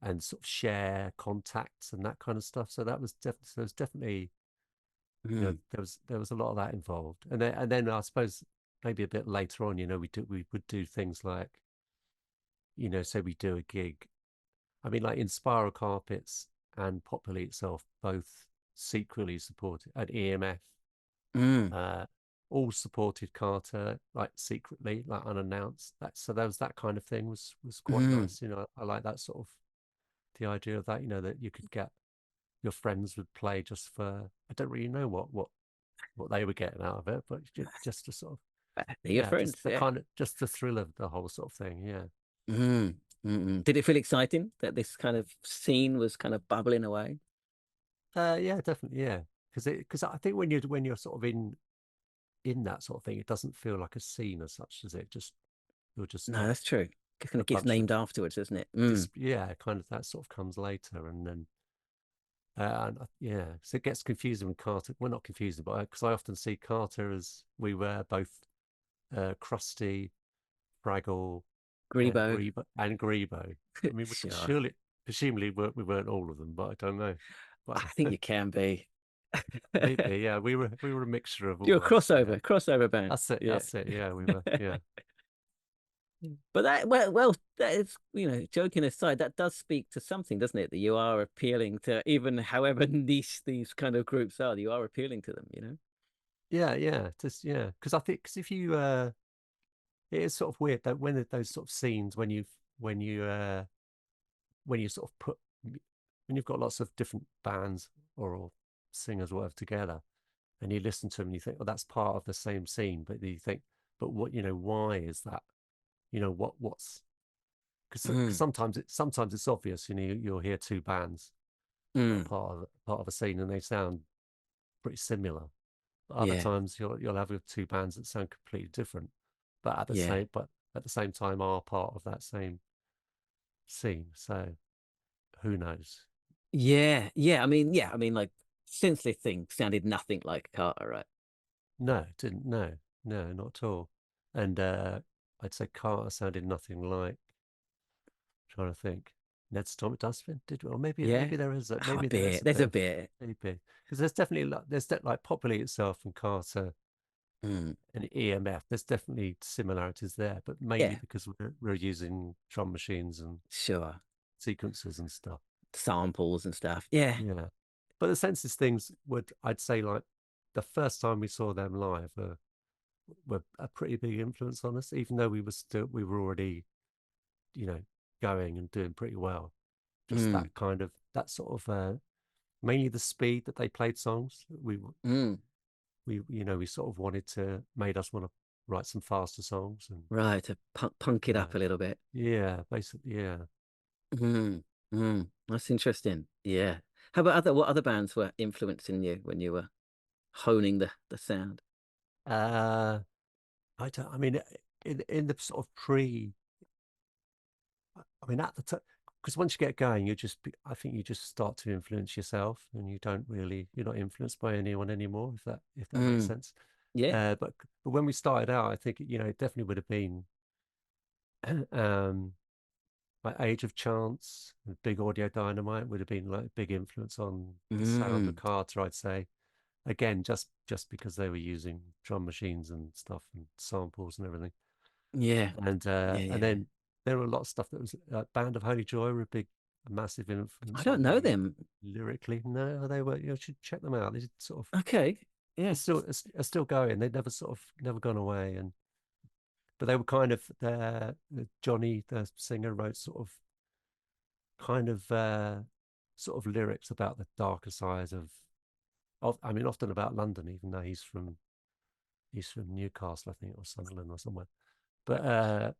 and sort of share contacts and that kind of stuff. So that was definitely there was a lot of that involved. And then I suppose maybe a bit later on, we would do things like, say we do a gig. I mean, like in Spiral Carpets and Populate Itself both secretly supported, and EMF all supported Carter, like secretly, like unannounced. So there was that kind of thing was quite nice. I like that sort of, the idea of that, that you could get your friends would play just for, I don't really know what they were getting out of it, but just to sort of, your friends, just the kind of, just the thrill of the whole sort of thing. Did it feel exciting that this kind of scene was kind of bubbling away? Yeah, definitely. Yeah, because I think when you're sort of in that sort of thing, it doesn't feel like a scene as such, does it? You're just no, that's true. It kind of gets named afterwards, doesn't it? Yeah, kind of that sort of comes later, and then so it gets confusing when Carter. Well, not confusing, but because I often see Carter as we were both Krusty, Fraggle, Grebo. and Grebo. I mean, Sure. presumably we weren't all of them, but I don't know. But I think you can be. Maybe, yeah. We were a mixture of all. You're a crossover band. That's it. That's it. Yeah, we were. Yeah. But that that is, joking aside, that does speak to something, doesn't it? That you are appealing to, even however niche these kind of groups are, you are appealing to them, Yeah. Just because I think, because if you it is sort of weird that when those sort of scenes, when you sort of when you've got lots of different bands or singers or whatever together, and you listen to them and you think, well, that's part of the same scene, but you think, but what, why is that? What's, because sometimes it's obvious, you'll hear 2 bands part of a scene and they sound pretty similar, but other times you'll have 2 bands that sound completely different, but at the same time are part of that same scene. So who knows? I mean, like Senseless Things sounded nothing like Carter, right? No, it didn't. No, not at all. And I'd say Carter sounded nothing like trying to think. Neds Atomic Dustbin did, or maybe Yeah. there is Oh, maybe there's a bit. maybe, because there's definitely like Populi itself and Carter Mm. and EMF. There's definitely similarities there, but mainly Yeah. because we're using drum machines and Sure. sequences and stuff. Samples and stuff. Yeah. Yeah, but the Senseless Things I'd say, like the first time we saw them live were a pretty big influence on us, even though we were already, going and doing pretty well. Just Mm. that sort of mainly the speed that they played songs. Mm. We sort of made us want to write some faster songs and Right. To punk it up a little bit. yeah, basically, yeah. Mm. Mm. That's interesting. Yeah. How about what other bands were influencing you when you were honing the sound? I don't. I mean, in the sort of I mean, at the time, because once you get going, I think you just start to influence yourself, and you're not influenced by anyone anymore, if that makes sense. Yeah. But when we started out, I think it definitely would have been like Age of Chance and Big Audio Dynamite would have been like a big influence on the sound of Carter, I'd say. Again, just because they were using drum machines and stuff and samples and everything. Yeah. And Yeah. then there were a lot of stuff that was Band of Holy Joy were a massive I influence don't on know me them. lyrically. No, they were. You should check them out. They sort of Okay. Yeah. are still going. They've never gone away. But they were kind of Johnny, the singer, wrote sort of lyrics about the darker side I mean, often about London, even though he's from Newcastle, I think, or Sunderland or somewhere. But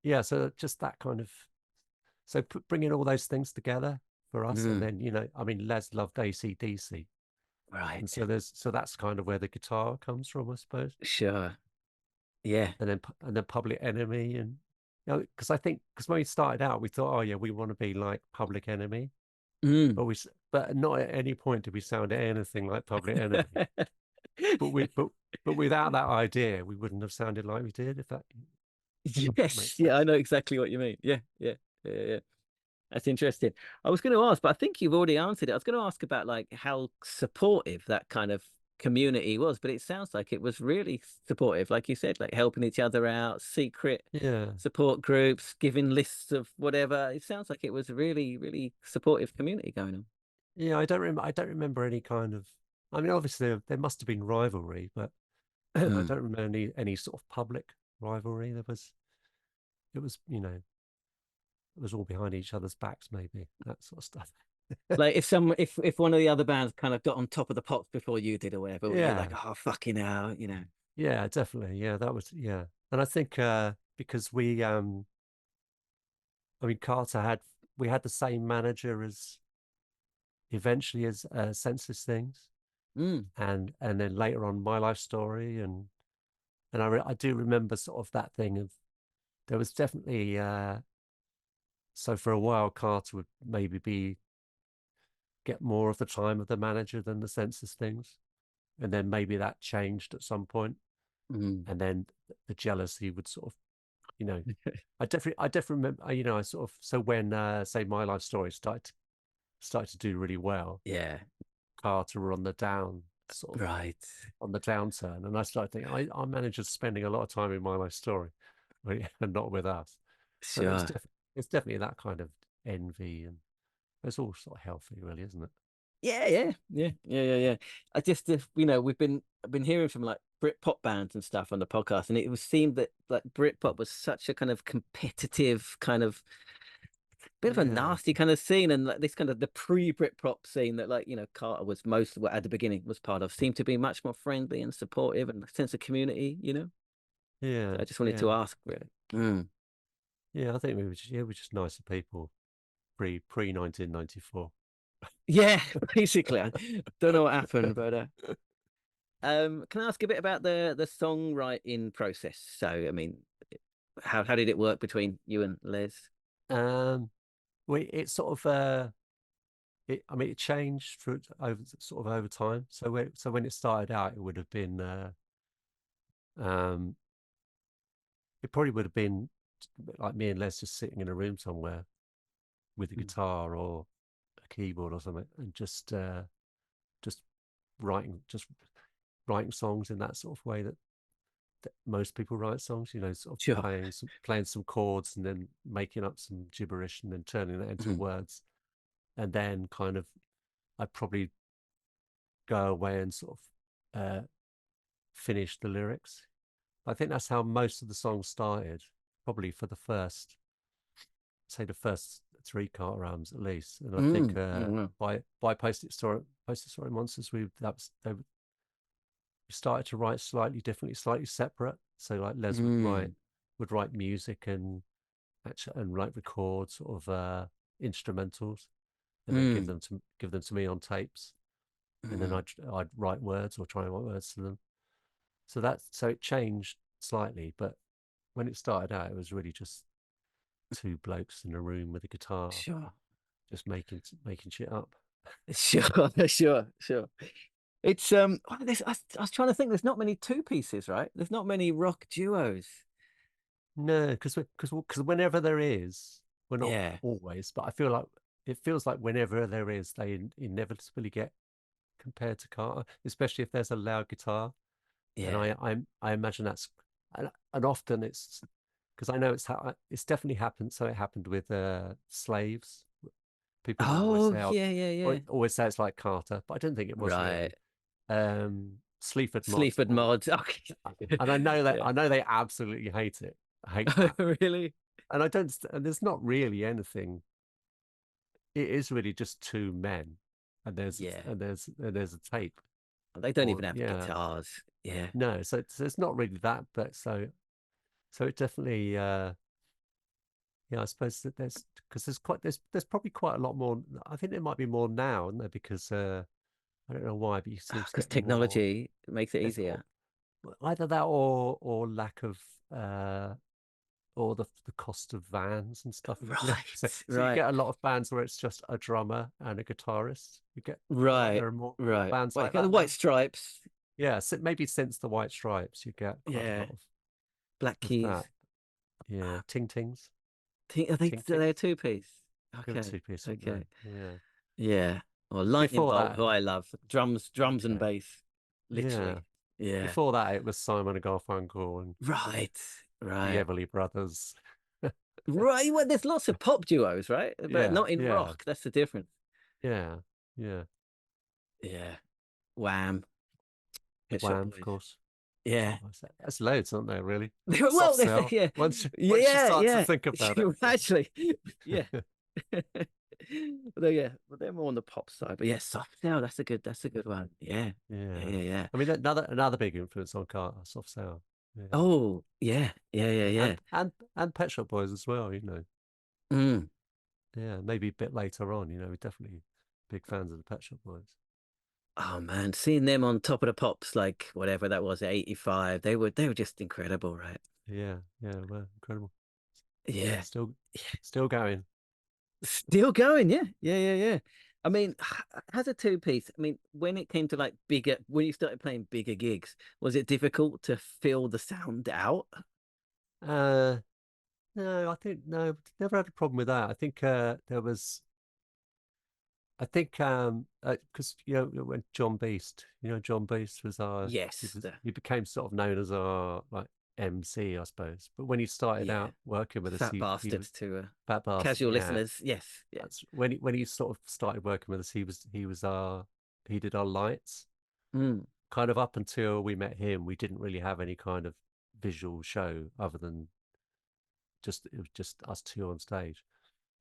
yeah, so just that kind of bringing all those things together for us, and then I mean, Les loved AC/DC, Right. and so that's kind of where the guitar comes from, I suppose. Sure. Yeah. And then Public Enemy, and because when we started out, we thought, oh yeah, we want to be like Public Enemy, but not at any point did we sound anything like Public Enemy. but without that idea, we wouldn't have sounded like we did. If that Yes. Yeah, I know exactly what you mean. Yeah. Yeah. Yeah. Yeah. That's interesting. I was going to ask, but I think you've already answered it. I was going to ask about like how supportive that kind of community was, but it sounds like it was really supportive, like you said, like helping each other out, secret support groups, giving lists of whatever. It sounds like it was a really, really supportive community going on. Yeah, I don't remember any kind of. I mean, obviously there must have been rivalry, but I don't remember any sort of public rivalry. It was it was all behind each other's backs, maybe that sort of stuff. Like if one of the other bands kind of got on top of the pops before you did or whatever, you're like, oh fucking hell, Yeah, definitely. Yeah, that was and I think because I mean, we had the same manager as eventually as Senseless Things, and then later on My Life Story, and I do remember sort of that thing of there was definitely so for a while Carter would maybe get more of the time of the manager than the Senseless Things, and then maybe that changed at some point, and then the jealousy would sort of I definitely remember I sort of so when say My Life Story started to do really well, Carter were on the down sort of on the downturn, and I started thinking our manager's spending a lot of time in My Life Story and not with us. So it's definitely that kind of envy, and it's all sort of healthy, really, isn't it? Yeah. I just I've been hearing from like Britpop bands and stuff on the podcast, and it was seemed that like Britpop was such a kind of competitive kind of bit of a nasty kind of scene, and like this kind of the pre-Britpop scene that like Carter was most at the beginning was part of seemed to be much more friendly and supportive and a sense of community. Yeah, so I just wanted to ask, really. Yeah, I think we're just nicer people pre 1994. Yeah, basically. I don't know what happened, but can I ask a bit about the songwriting process? So, I mean, how did it work between you and Les? It sort of it changed over time. So when it started out, it would have been it probably would have been like me and Les just sitting in a room somewhere, with a guitar or a keyboard or something, and just writing songs in that sort of way that most people write songs, you know, sort of Sure. playing some chords and then making up some gibberish and then turning that into words. And then kind of I'd probably go away and sort of finish the lyrics. I think that's how most of the songs started, probably for the first 3 Carter albums at least. And I think by Post-Historic Monsters, we started to write slightly differently, slightly separate. So like Les would write music and write record sort of instrumentals, and then give them to me on tapes, and then I'd write words or try and write words to them. So it changed slightly, but when it started out, it was really just 2 blokes in a room with a guitar, just making shit up. Sure. It's I was trying to think. There's not many 2-pieces, right? There's not many rock duos. No, because whenever there is, we're not always, but I feel like it feels like whenever there is, they inevitably get compared to Carter, especially if there's a loud guitar. Yeah, and I imagine that's, and often it's because I know it's definitely happened. So it happened with Slaves. People always say it's like Carter, but I don't think it was right. really. Sleaford Mod. Okay. And I know that I know they absolutely hate it. I hate that. Really? And and there's not really anything. It is really just 2 men, and there's a tape. They don't even have guitars. Yeah. No, so it's not really that, but so it definitely I suppose that there's probably quite a lot more. I think there might be more now, isn't there? Because I don't know why, but you seem to Because get more. technology makes it easier. Either that or lack of or the cost of vans and stuff. Right. So you get a lot of bands where it's just a drummer and a guitarist. You get there are more bands like that. The White Stripes. Yeah, so maybe since the White Stripes, you get quite a lot of Black Keys. that. Yeah, Ting Tings. I think they're a 2-piece. Okay. Good 2-piece. Okay. Yeah. Or Lightning Before Bolt, that, who I love. Drums and bass. Literally. Yeah. Before that, it was Simon and Garfunkel and Right. the Everly Brothers. Right. Well, there's lots of pop duos, right? But not in rock. That's the difference. Yeah. Wham. Wham, of course. Yeah. That's loads, aren't there, really? Well, yeah. Once you start to think about it. Actually, yeah. But they're more on the pop side. But yeah, Soft Cell, that's a good one. Yeah. I mean, another big influence on Carter, Soft Cell. Yeah. Oh, yeah. And Pet Shop Boys as well, you know. Yeah, maybe a bit later on, you know, we're definitely big fans of the Pet Shop Boys. Oh man, seeing them on Top of the Pops, like whatever that was, 85, they were just incredible, right? Yeah, well, incredible. Yeah. Still going. Still going, yeah. I mean, as a 2-piece, I mean, when it came to when you started playing bigger gigs, was it difficult to fill the sound out? No, I think never had a problem with that. I think there was. I think because you know when John Beast was our he became sort of known as our like MC, I suppose. But when he started out working with us, Fat Bastard to Fat Bastard, casual listeners, yes. That's when he sort of started working with us. He did our lights. Kind of up until we met him, we didn't really have any kind of visual show other than it was just us 2 on stage.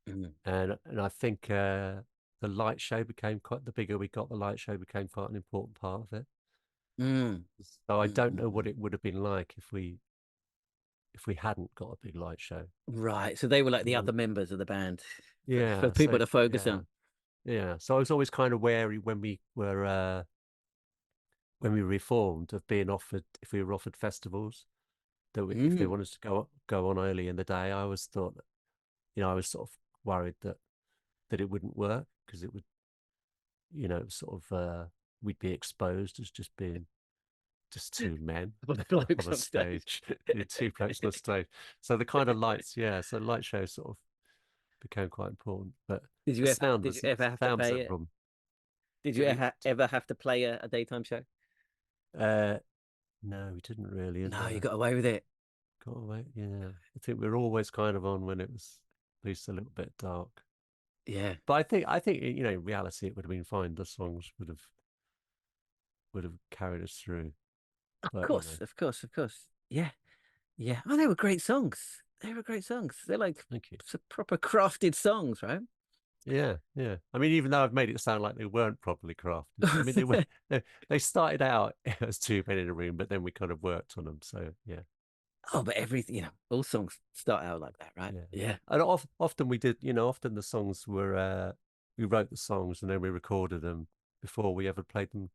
And I think the light show became the bigger we got, the light show became quite an important part of it. So I don't know what it would have been like if we hadn't got a big light show. Right. So they were like the other members of the band. Yeah. For people to focus on. Yeah. So I was always kind of wary when we reformed of being offered, if we were offered festivals, that if they wanted to go on early in the day, I always thought, I was sort of worried that it wouldn't work because it would, sort of we'd be exposed as just being just 2 men on a stage, 2 blokes on a stage. So the kind of lights, so light show sort of became quite important. But Did you the ever sound did was you ever have to sound was play a it? problem. Did you ever have to play a daytime show? No, we didn't really. No, you got away with it. Got away. Yeah, I think we were always kind of on when it was at least a little bit dark. Yeah. But I think you know, in reality, it would have been fine. The songs would have carried us through. Of But, course, you know, of course, of course. Yeah. Yeah. Oh, they were great songs. They were great songs. They're like thank you. proper crafted songs, right? Yeah, yeah. I mean, even though I've made it sound like they weren't properly crafted. I mean, they were. They started out as two men in a room, but then we kind of worked on them. So yeah. Oh, but everything, all songs start out like that, right? Yeah. And often we did, you know, often the songs were, we wrote the songs and then we recorded them before we ever played them.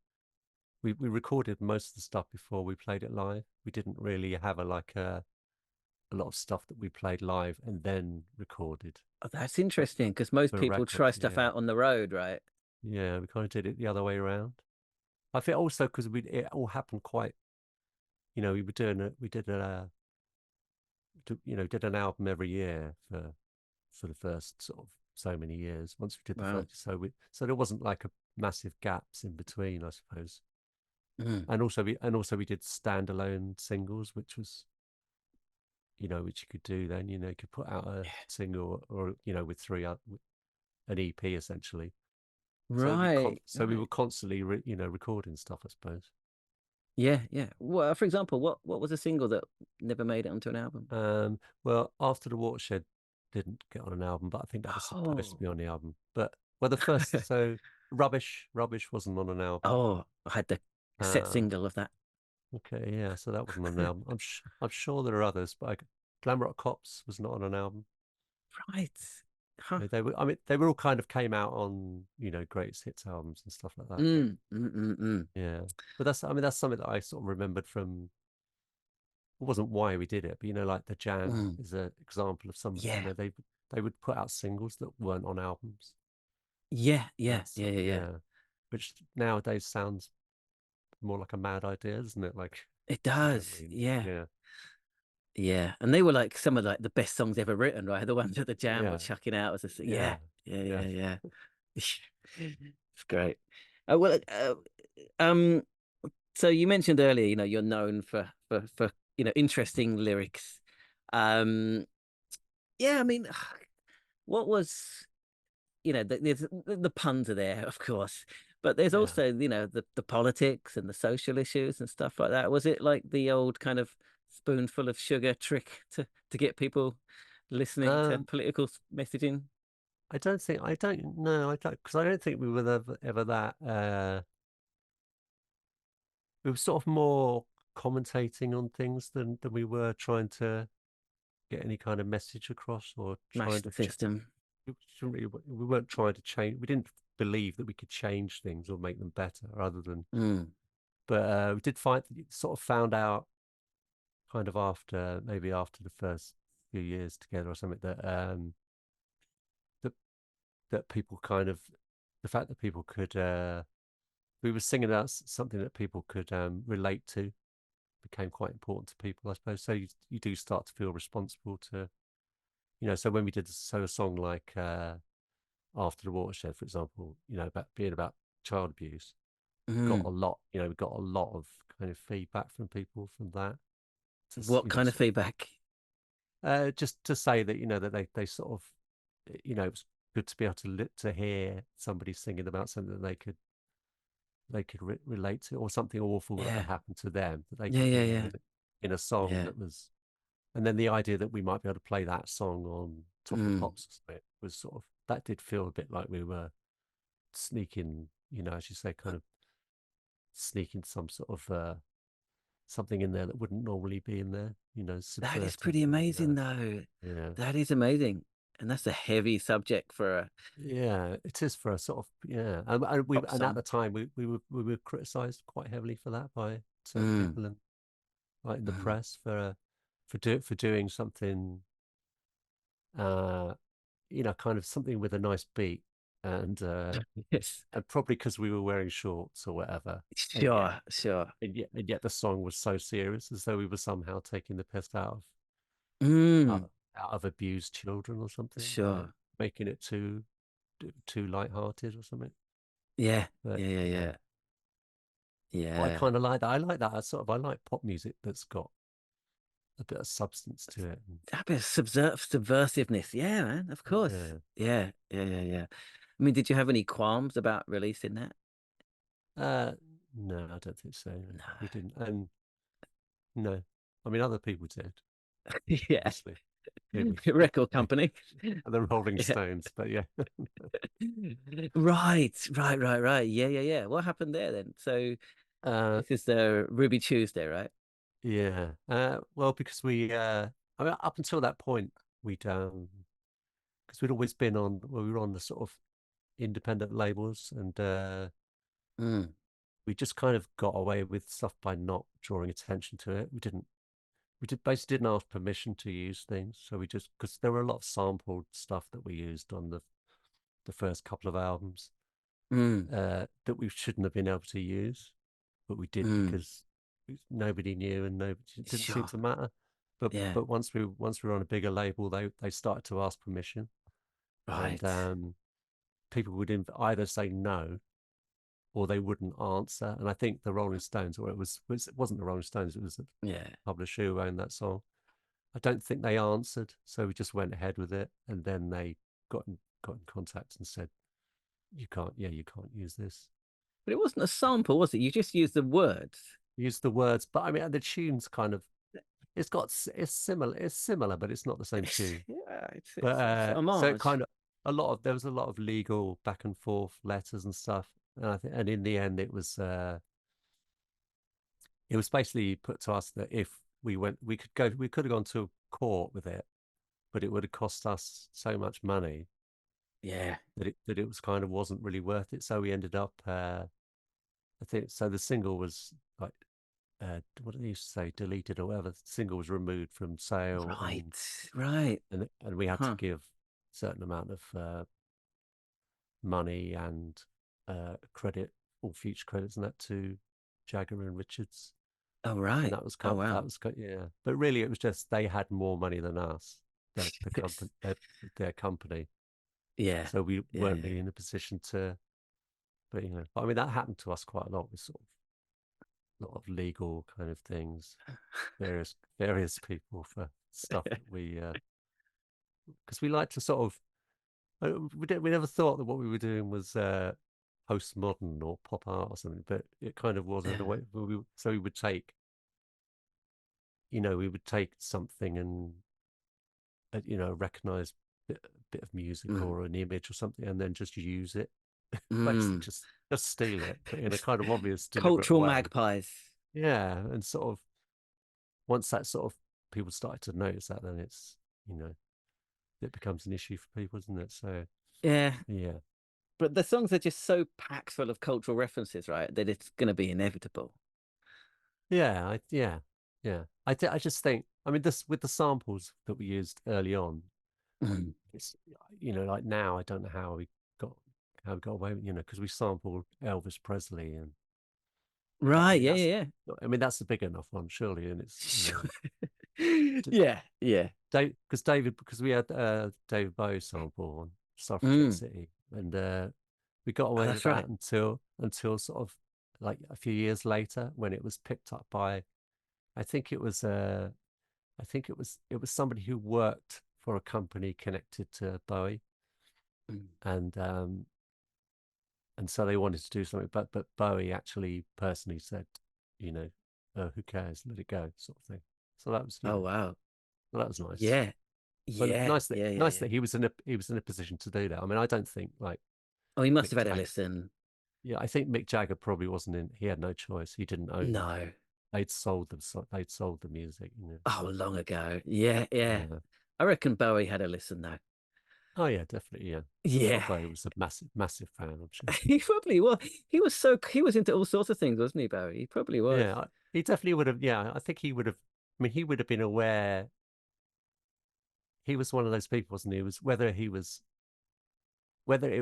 We recorded most of the stuff before we played it live. We didn't really have a lot of stuff that we played live and then recorded. Oh, that's interesting because most for people try records, stuff yeah. out on the road, right? Yeah, we kind of did it the other way around. I think also because it all happened quite, you know, we did an album every year for the first sort of so many years. Once we did the Wow. first, so there wasn't like a massive gaps in between, I suppose. Mm. And also we did standalone singles, which was, you know, which you could do then. You know, you could put out a single or you know with an EP essentially. Right. So we were constantly recording stuff, I suppose. Yeah, yeah. Well, for example, what was a single that never made it onto an album? Well, After the Watershed didn't get on an album, but I think that was supposed to be on the album. But the first, so Rubbish wasn't on an album. Oh, I had the cassette single of that. Okay, yeah, so that wasn't on an album. I'm sure there are others, but Glam Rock Cops was not on an album. Right. Huh. They were, I mean, they were all kind of came out on, you know, greatest hits albums and stuff like that. Yeah, but that's something that I sort of remembered from. It wasn't why we did it, but you know, like the Jam is an example of somebody. Yeah. You know, they would put out singles that weren't on albums. Yeah. Which nowadays sounds more like a mad idea, doesn't it? Like It does. yeah. Yeah. And they were like some of like the best songs ever written, right? The ones that the Jam were Yeah. chucking out as a Yeah. yeah. It's great. So you mentioned earlier, you know, you're known for interesting lyrics. Yeah, I mean, what was, the puns are there, of course, but there's Yeah. also, the politics and the social issues and stuff like that. Was it like the old kind of spoonful of sugar trick to get people listening to political messaging? I don't know. Because I don't think we were ever that. We were sort of more commentating on things than we were trying to get any kind of message across or Mash trying the to system. we weren't trying to change. We didn't believe that we could change things or make them better, rather than. But we did sort of found out, kind of after the first few years together or something, that people kind of, the fact that people could, we were singing about something that people could relate to, became quite important to people, I suppose. So you do start to feel responsible to, you know. So when we did a song like After the Watershed, for example, you know, about child abuse, got a lot. You know, we got a lot of kind of feedback from people from that. What kind of feedback? Just to say that, you know, that they sort of, you know, it was good to be able to hear somebody singing about something that they could relate to, or something awful that had happened to them that they could hear in a song that was. And then the idea that we might be able to play that song on Top of the Pops or something was sort of, that did feel a bit like we were sneaking, you know, as you say, kind of sneaking some sort of something in there that wouldn't normally be in there, you know. That is pretty amazing, though. Yeah, that is amazing, and that's a heavy subject for a. Yeah, it is for a sort of and at the time we were criticised quite heavily for that by certain people and like in the press for doing something, you know, kind of something with a nice beat, and Yes, and probably because we were wearing shorts or whatever. Sure. And yet the song was so serious, as though we were somehow taking the piss out of abused children or something. Sure. making it too light-hearted or something. Yeah, But yeah. I kind of like that. I like that. I like pop music that's got a bit of substance to it. That bit of subversiveness. Yeah, man. Of course. Yeah. Yeah. I mean, did you have any qualms about releasing that? No, I don't think so. No. We didn't. And no, I mean, other people did, Yeah. obviously. Maybe Record company. the Rolling Yeah. Stones, but yeah. Right. Yeah. What happened there then? So this is the Ruby Tuesday, right? Yeah. Well, because I mean, up until that point, because we'd always been on, well, we were on the sort of independent labels, and we just kind of got away with stuff by not drawing attention to it. We basically didn't ask permission to use things, so we just, because there were a lot of sampled stuff that we used on the first couple of albums that we shouldn't have been able to use, but we did because nobody knew and nobody it didn't seem to matter. But once we were on a bigger label, they started to ask permission, Right. and people would either say no or they wouldn't answer. And I think the Rolling Stones, or it wasn't the Rolling Stones, it was the publisher who owned that song. I don't think they answered, so we just went ahead with it, and then they got in contact and said, you can't use this. But it wasn't a sample, was it? You just used the words. Use the words, but I mean the tune's kind of it's similar, but it's not the same tune. Yeah, it's so it kind of there was a lot of legal back and forth letters and stuff, and I think, and in the end it was basically put to us that if we could have gone to court with it, but it would have cost us so much money, that it was kind of wasn't really worth it. So we ended up I think so the single was like what did they used to say, deleted or whatever. The single was removed from sale, right, and we had to give a certain amount of money and credit, all future credits, and that to Jagger and Richards. Oh right, and that was kind wow. that was yeah. But really, it was just they had more money than us, the company, their company. Yeah. So we weren't really in a position to. But I mean, that happened to us quite a lot with sort of a lot of legal kind of things, various people for stuff that we because we like to sort of we never thought that what we were doing was postmodern or pop art or something, but it kind of was in a way. So we would take something and recognize a bit of music or an image or something, and then just use it. Basically just steal it, but in a kind of obvious cultural way. magpies. Yeah, and sort of once that sort of people started to notice that, then it's it becomes an issue for people, isn't it? So yeah. But the songs are just so packed full of cultural references, right, that it's going to be inevitable. I just think, I mean, this with the samples that we used early on, it's like now I don't know how we got away with, because we sampled Elvis Presley and right. I mean that's a big enough one, surely, and it's yeah. because we had David Bowie sample on Suffragette City, and we got away with that until sort of like a few years later, when it was picked up by, I think it was somebody who worked for a company connected to Bowie, and so they wanted to do something, but Bowie actually personally said, who cares, let it go, sort of thing. So that was wow. Well, that was nice. Yeah. Nice that he was in a position to do that. I mean, I don't think like. Oh, he must have had a listen. Yeah, I think Mick Jagger probably wasn't in. He had no choice. He didn't own. No. They'd sold the music. Oh, long ago. Yeah. I reckon Bowie had a listen though. Oh yeah, definitely. Yeah. Yeah. Bowie was a massive fan, I'm sure. He probably was. He was into all sorts of things, wasn't he, Bowie? He probably was. Yeah, he definitely would have. Yeah, I think he would have. I mean, he would have been aware. He was one of those people, wasn't he? Whether it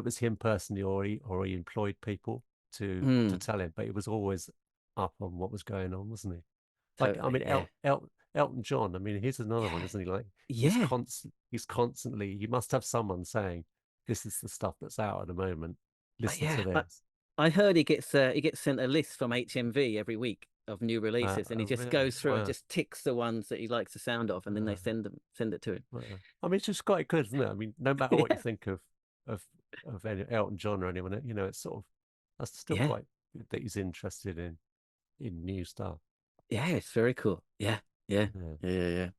was him personally or he employed people to tell him, but it was always up on what was going on, wasn't he? Like, totally, I mean, Elton John. I mean, here's another one, Yeah. isn't he? Like Yeah. he's constantly. You must have someone saying, "This is the stuff that's out at the moment. Listen to Yeah. this." I heard he gets sent a list from HMV every week of new releases, and he just Really? goes through and Wow. just ticks the ones that he likes the sound of, and then they Wow. send it to him. Wow. I mean, it's just quite good, isn't it? I mean, no matter what you Yeah. think of any Elton John or anyone, you know, it's sort of that's still Yeah. quite good that he's interested in new stuff. Yeah, it's very cool. Yeah. Yeah. Yeah. Yeah.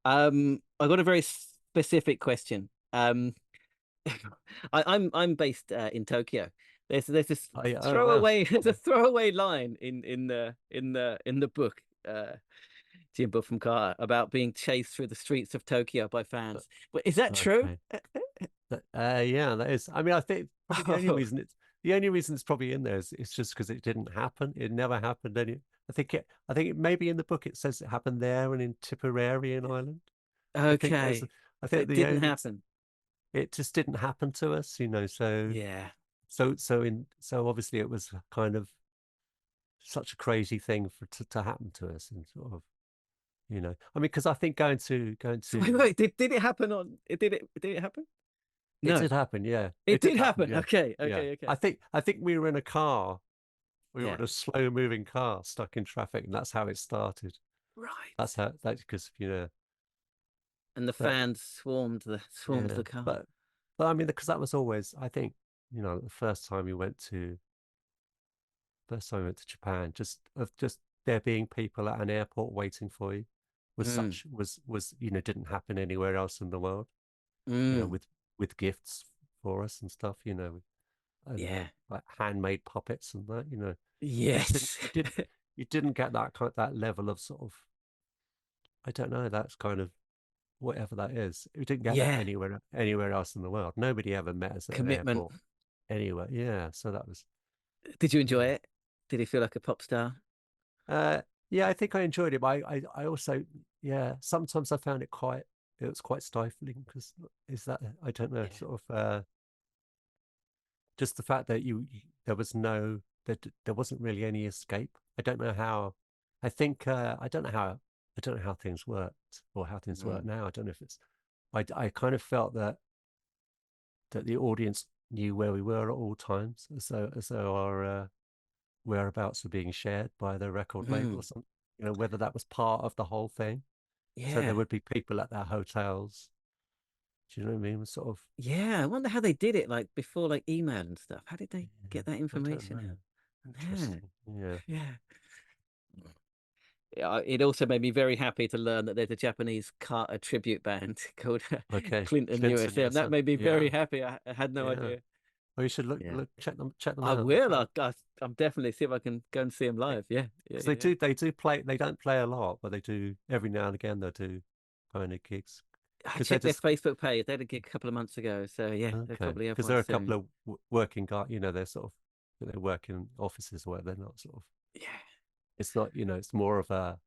I got a very specific question. I'm based in Tokyo. There's this Oh, yeah. Oh, wow. throwaway there's a throwaway line in the book, Jim Book from Carter, about being chased through the streets of Tokyo by fans. But is that true? Okay. Yeah, that is. I mean, I think probably the only reason it's probably in there is it's just because it didn't happen. It never happened. I think maybe in the book it says it happened there and in Tipperary in Ireland. Okay. I So think it didn't happen. it just didn't happen to us, you know. Yeah. So obviously it was kind of such a crazy thing to happen to us, and sort of, you know. I mean, because I think going to So wait, did it happen on it did it happen? it No. did happen, yeah. It Did did happen. yeah. Okay. Yeah. Okay. I think we were in a car. We were Yeah. in a slow moving car stuck in traffic, and that's how it started. Right. That's because, you know, And the but fans swarmed yeah, the car. but I mean, because that was always, I think, you know, the first time we went to Japan, just there being people at an airport waiting for you Mm, was, you know, didn't happen anywhere else in the world. You know, mm, with gifts for us and stuff, you know, I don't know, yeah. like handmade puppets and that, you know. Yes. You didn't get that level of sort of, I don't know, that's kind of whatever that is. We didn't get that Yeah. anywhere else in the world. Nobody ever met us at an Commitment. airport anywhere. Yeah, so that was, Did you enjoy yeah. it? Did he feel like a pop star? Uh, yeah, I think I enjoyed it, but I also, yeah, sometimes I found it was quite stifling because is that, I don't know, Yeah. sort of, just the fact that there was there wasn't really any escape. I don't know how, I think, I don't know how things worked or how things work Mm. now. I don't know if it's, I kind of felt that the audience knew where we were at all times, as though our whereabouts were being shared by the record label or Mm. something. You know, whether that was part of the whole thing. So there Yeah. would be people at their hotels. Do you know what I mean? Sort of. Yeah. I wonder how they did it, like before, like email and stuff. How did they Yeah, get that I don't information know. out? Yeah. Interesting. Yeah. Yeah. Yeah, it also made me very happy to learn that there's a Japanese Carter tribute band called Okay. Clinton Clinton USM. That USM. made me very Yeah. happy. I had no Yeah. idea. Well, you should Yeah. check them I out. They're will. quite, I'm definitely see if I can go and see them live. Yeah. Yeah. because Yeah. they do play. They don't play a lot, but they do every now and again. They do kind of gigs I because they're checked their just Facebook page. They had a gig a couple of months ago. So yeah, they okay. probably have Because there one are a couple soon. of working guys. You know, they're sort of, they work in offices where they're not sort of. Yeah. It's not, you know, it's more of a.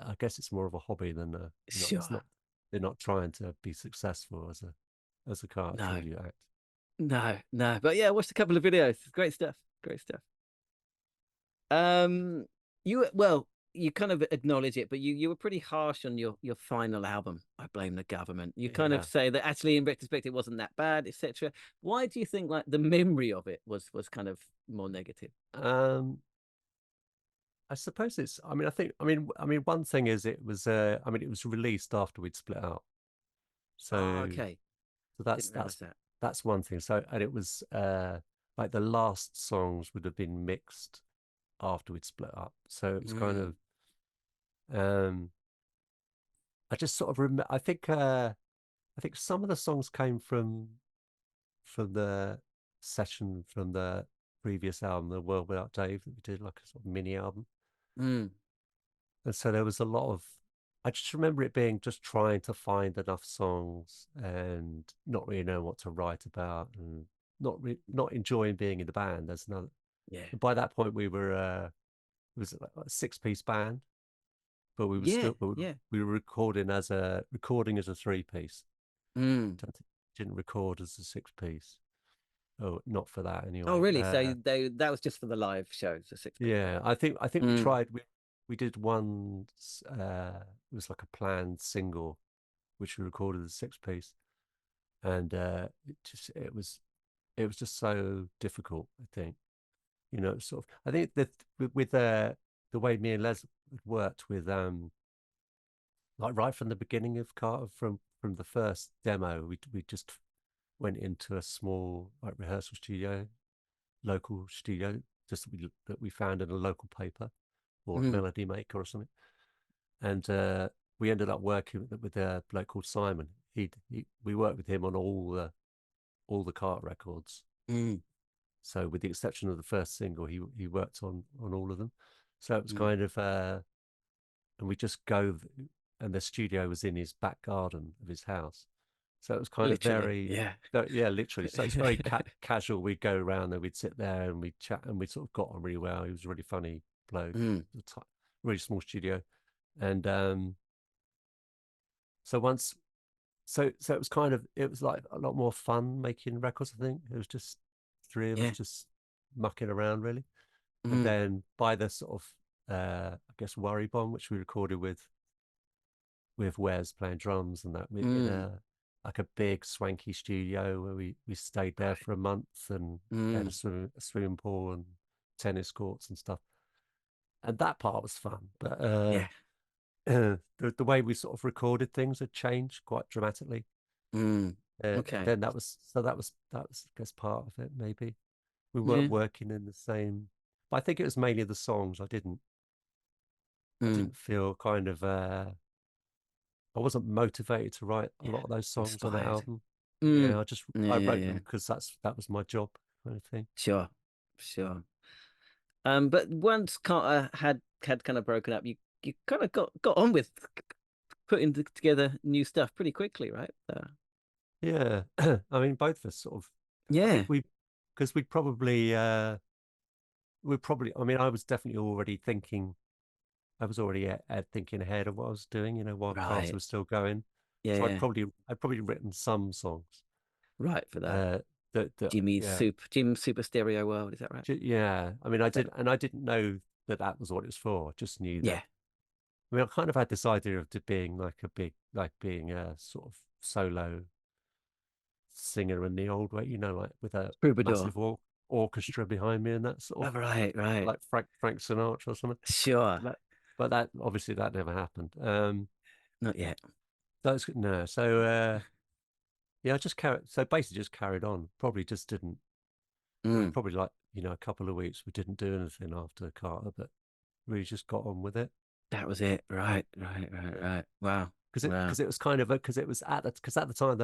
I guess it's more of a hobby than a. You know, it's Sure. not. They're not trying to be successful as a car No. tribute act. No. But yeah, I watched a couple of videos. Great stuff. Great stuff. Um, you kind of acknowledge it, but you were pretty harsh on your final album. I blame the government. You kind of Yeah. say that actually, in retrospect, it wasn't that bad, etc. Why do you think like the memory of it was kind of more negative? I suppose it's. I mean, I mean, one thing is it was. I mean, it was released after we'd split up, Oh, so okay. so Didn't realize that. that's one thing. So, and it was like the last songs would have been mixed after we'd split up. So it was kind Mm. of. I just sort of remember. I think some of the songs came from the session from the previous album, The World Without Dave, that we did like a sort of mini album. Mm. And so there was a lot of, I just remember it being just trying to find enough songs and not really knowing what to write about and not enjoying being in the band. There's another. Yeah. By that point, we were it was like a 6-piece band, but we were Yeah. still Yeah. we were recording as a 3-piece. Mm. Didn't record as a 6-piece. Oh, not for that Oh, anyway. really? So that was just for the live shows, the 6 piece. Yeah, I think we Mm. tried. we did one. It was like a planned single, which we recorded as a 6-piece, and it was just so difficult. I think, sort of. I think that with the way me and Les worked with like right from the beginning of Carter, from the first demo, we just went into a small like rehearsal studio, local studio, just that we found in a local paper or a melody maker or something, and we ended up working with a bloke called Simon. We worked with him on all the Carter records. So with the exception of the first single, he worked on all of them. So it was kind of and we just go, and the studio was in his back garden of his house. So it was kind of Literally, yeah, literally. So it's very casual. We'd go around and we'd sit there and we'd chat, and we sort of got on really well. He was a really funny bloke, really small studio. And so once, so it was kind of, it was like a lot more fun making records. I think it was just three of us just mucking around really. And then by the sort of I guess Worry Bomb, which we recorded with Wes playing drums, and that in a like a big swanky studio where we stayed there for a month, and had a swimming pool and tennis courts and stuff, and that part was fun. But the way we sort of recorded things had changed quite dramatically. Okay. Then that was I guess part of it. Maybe we weren't working in the same, but I think it was mainly the songs. I didn't feel kind of I wasn't motivated to write a lot of those songs on the album. Yeah, I wrote them because that was my job, kind of thing. Sure. But once Carter had kind of broken up, you kind of got on with putting together new stuff pretty quickly, right? Yeah, I mean, both of us sort of. I think because we probably I mean, I was definitely already thinking. I was already thinking ahead of what I was doing, while Carter was still going. So I'd probably written some songs. Right, for that. Jim Super Stereo World, is that right? Yeah, I mean, I didn't know that was what it was for. I just knew that. I mean, I kind of had this idea of it being being a sort of solo singer in the old way, like with a massive orchestra behind me and that sort of. Right. Like Frank Sinatra or something. Sure. But that obviously that never happened. Not yet. That's no. So yeah, basically just carried on. Probably just didn't. Probably like a couple of weeks we didn't do anything after Carter, but we just got on with it. That was it. Right. Wow. Because it was kind of because it was at the time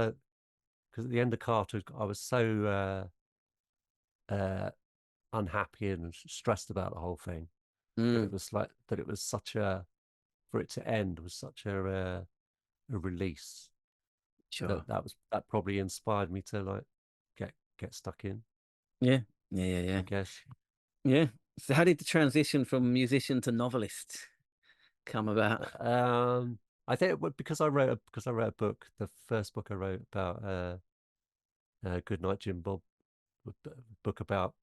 because at the end of Carter I was so unhappy and stressed about the whole thing that it was such a, for it to end was such a release. Sure. That probably inspired me to like get stuck in. Yeah. I guess. Yeah. So how did the transition from musician to novelist come about? I think because I wrote a book, the first book I wrote about Goodnight Jim Bob, book about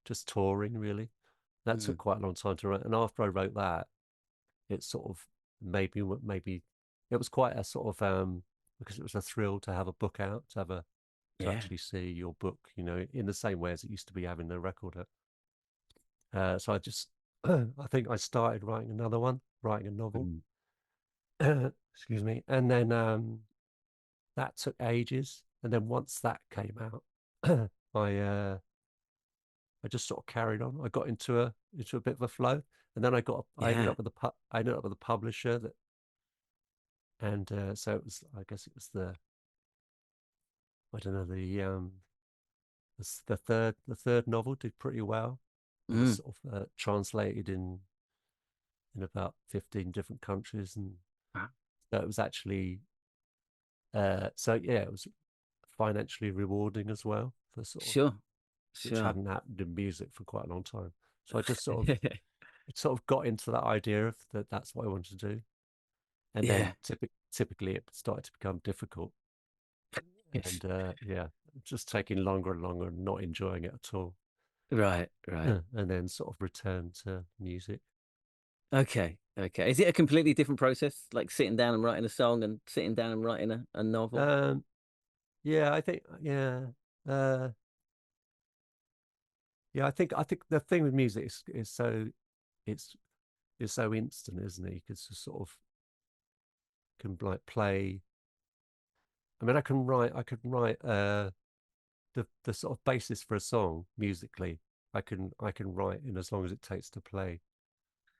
just touring really. That took quite a long time to write, and after I wrote that, it sort of maybe it was quite a sort of because it was a thrill to have a book out, to actually see your book, in the same way as it used to be having the record out. So I just I think I started writing a novel. Excuse me, and then that took ages, and then once that came out, I just sort of carried on. I got into a bit of a flow, and then I ended up with a publisher that, and so it was. I guess it was I don't know, the third novel did pretty well. It was sort of translated in about 15 different countries, and so it was actually it was financially rewarding as well for sort of which hadn't happened in music for quite a long time. So I just sort of got into that idea of that's what I wanted to do. And then typically it started to become difficult. And just taking longer and longer and not enjoying it at all. Right. And then sort of return to music. Okay. Is it a completely different process, like sitting down and writing a song and sitting down and writing a novel? Yeah, I think uh, yeah, I think the thing with music is so it's so instant, isn't it? You can just sort of can like play. I mean, I could write the sort of basis for a song musically. I can write in as long as it takes to play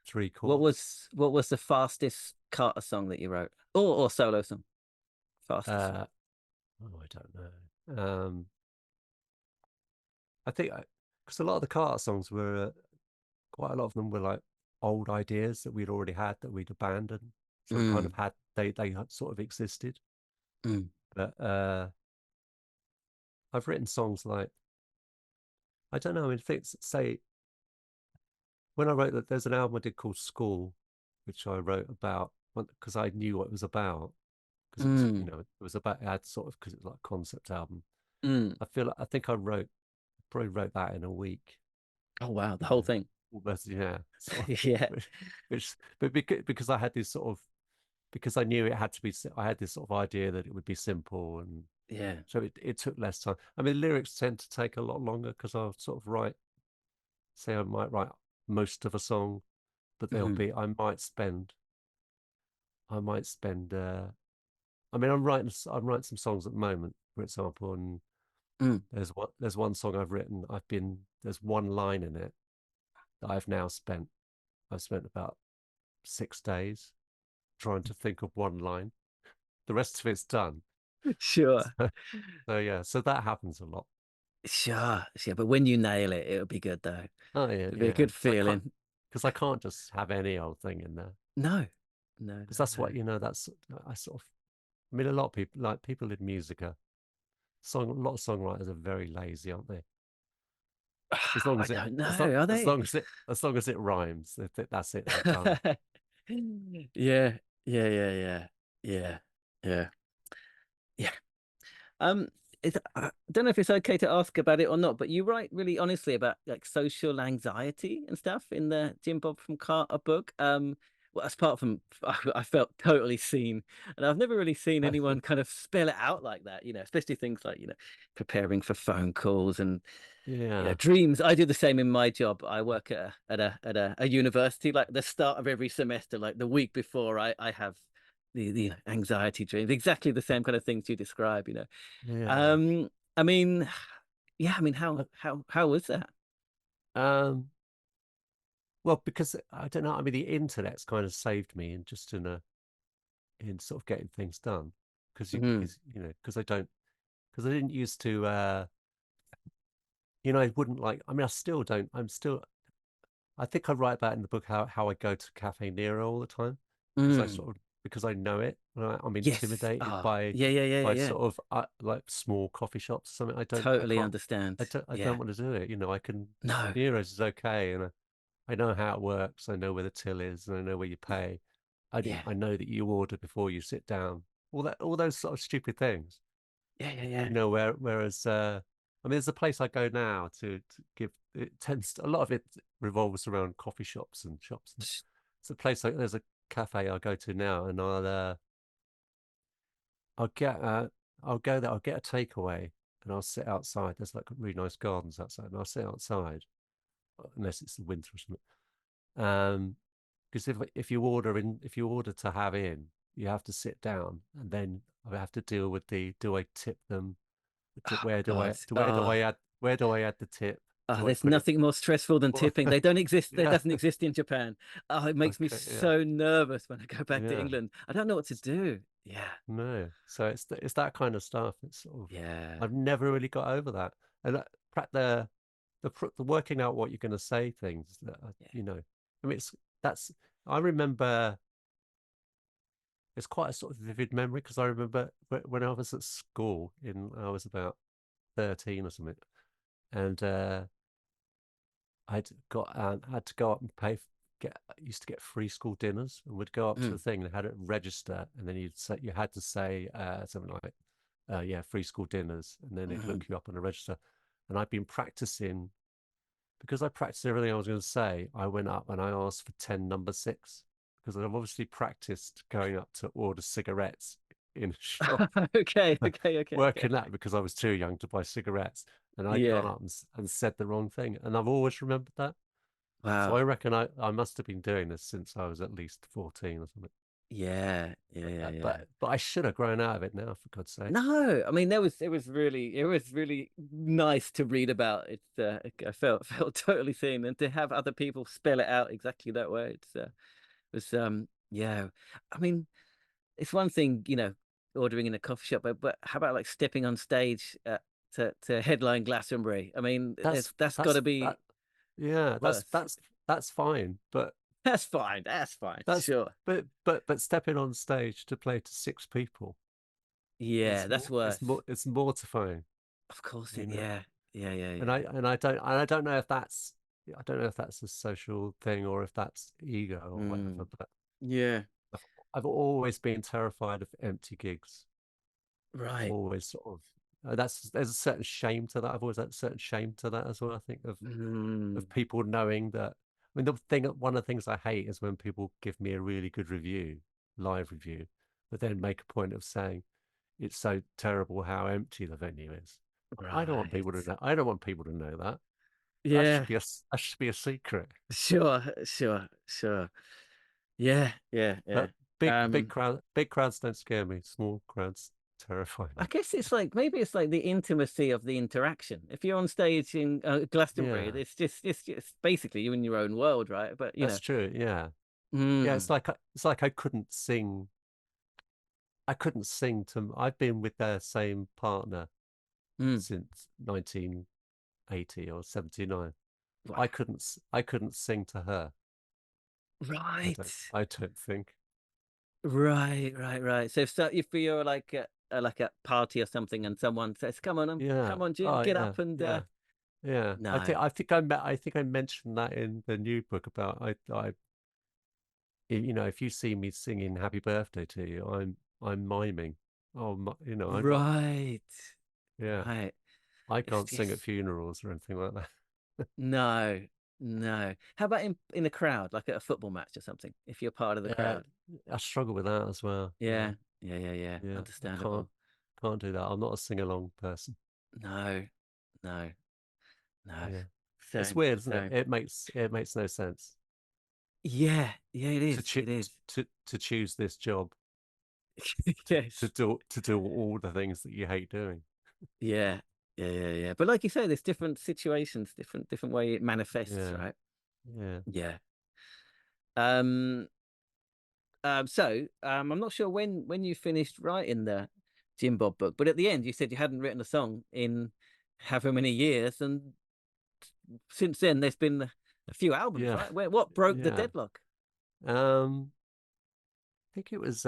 three chords. What was the fastest Carter song that you wrote, or solo song? Fastest song. Uh, oh, I don't know. I think because a lot of the Carter songs were quite a lot of them were like old ideas that we'd already had that we'd abandoned. So we kind of had they had sort of existed. Mm. But I've written songs like I don't know. I mean, things say when I wrote that there's an album I did called School, which I wrote about because I knew what it was about because it was it was about it had sort of because it was like a concept album. I think probably wrote that in a week. Oh wow, the You whole know, thing. almost yeah. Sort of, Yeah. but because I had this sort of because I knew it had to be I had this sort of idea that it would be simple and Yeah. so it took less time. I mean, lyrics tend to take a lot longer because I'll sort of say I might write most of a song, but there'll be I might spend I mean I'm writing some songs at the moment, for example, and there's one song I've written. There's one line in it that I've spent about 6 days trying to think of one line. The rest of it's done. Sure. So yeah, so that happens a lot. Sure. But when you nail it, it'll be good though. Oh yeah, It'll be a yeah. good feeling. Because I can't just have any old thing in there. No. No, Because no, that's what that's I sort of. I mean, a lot of people like people in music are a lot of songwriters are very lazy, aren't they? As long I as it don't know. Are they? as long as it rhymes, that's it. They're done. Yeah. Yeah. Yeah. Yeah. Um, I don't know if it's okay to ask about it or not, but you write really honestly about like social anxiety and stuff in the Jim Bob from Carter book. Well, apart from I felt totally seen, and I've never really seen anyone kind of spell it out like that. Especially things like preparing for phone calls and Yeah, dreams. I do the same in my job. I work at a university. Like the start of every semester, like the week before, I have the anxiety dreams. Exactly the same kind of things you describe. yeah. I mean, yeah. I mean, how was that? Um. Well, because I don't know. I mean, the internet's kind of saved me in just in sort of getting things done Mm. because I didn't used to I wouldn't like. I mean, I still don't. I think I write about in the book how I go to Cafe Nero all the time Mm. because I know it. I'm Yes. intimidated Ah, yeah. sort of like small coffee shops or something. I Totally can't, understand. I Yeah. don't want to do it. I can, No. Nero's is okay. And I know how it works. I know where the till is and I know where you pay. Yeah. I know that you order before you sit down. All those sort of stupid things, Yeah. whereas, I mean, there's a place I go now to give, a lot of it revolves around coffee shops and shops. It's a place there's a cafe I go to now and I'll get I'll go there. I'll get a takeaway and I'll sit outside. There's like really nice gardens outside, and I'll sit outside unless it's the winter or something. Because if you order to have in, you have to sit down, and then I have to deal with the do I tip them? Oh God. Where do I add the tip? Oh, Do I there's put it? nothing more stressful than tipping. They don't exist. That Yeah. doesn't exist in Japan. Oh, it makes me Okay. Yeah. so nervous when I go back to Yeah. England. I don't know what to do. Yeah. No. So it's that kind of stuff. It's sort of Yeah. I've never really got over that. And the working out what you're going to say things that Yeah. I mean that's I remember it's quite a sort of vivid memory because I remember when I was at school I was about 13 or something and had to go up and used to get free school dinners and would go up to the Mm. thing and had it register and then you had to say something like yeah, free school dinners, and then it'd Mm. look you up on a register. And I'd been practicing because I practiced everything I was going to say, I went up and I asked for 10 number 6 because I've obviously practiced going up to order cigarettes in a shop, Okay, okay. working that because I was too young to buy cigarettes, and I'd gone Yeah. up and said the wrong thing, and I've always remembered that. So I Wow. reckon I must have been doing this since I was at least 14 or something. Yeah. But I should have grown out of it now, for God's sake. No, I mean it was really nice to read about. It's I felt totally seen, and to have other people spell it out exactly that way. It was yeah. I mean, it's one thing, ordering in a coffee shop, but how about like stepping on stage to headline Glastonbury? I mean, that's got to be Yeah, worse. that's fine, but That's fine. That's fine. that's Sure. but stepping on stage to play to 6 people, Yeah, that's worse. it's mortifying, Of course you it. know. Yeah. And I don't know if that's a social thing or if that's ego or whatever, but Yeah. I've always been terrified of empty gigs. Right. Always sort of there's a certain shame to that. I've always had a certain shame to that as well. I think of people knowing that. I mean, one of the things I hate is when people give me a really good live review, but then make a point of saying it's so terrible how empty the venue is. I don't want people to Right. know. I don't want people to know that. Yeah. That should be a secret. Sure. Yeah. But Um, big crowds don't scare me. Small crowds terrify I me. guess it's like maybe it's like the intimacy of the interaction. If you're on stage in Glastonbury, Yeah, it's basically you in your own world, right? But that's true. Yeah, yeah. mm, It's like I couldn't sing. I couldn't sing to. I've been with their same partner mm, since 1980 or 79. wow. I couldn't sing to her. Right, I don't think. right. So if you're like a party or something, and someone says, Yeah. come on, Jim, Oh get yeah. up and Yeah. Yeah. no, I think I mentioned that in the new book about if you see me singing Happy Birthday to you, I'm miming. Oh, I got right, yeah. right. I It's can't sing at just funerals or anything like that. no, no. How about in a crowd, like at a football match or something? If you're part of the Yeah, crowd. I struggle with that as well. Yeah, Yeah. yeah. I Understandable. can't do that. I'm not a sing along person. No, no, no. Yeah, it's Same, weird, isn't it? same. It makes no sense Yeah, it is. It is. to choose this job Yes. to do all the things that you hate doing. Yeah. But like you say, there's different situations, different way it manifests, Yeah, right? yeah, Yeah. Um, I'm not sure when you finished writing the Jim Bob book, but at the end you said you hadn't written a song in however many years, and since then there's been a few albums, yeah, right? What broke the yeah. deadlock? I think it was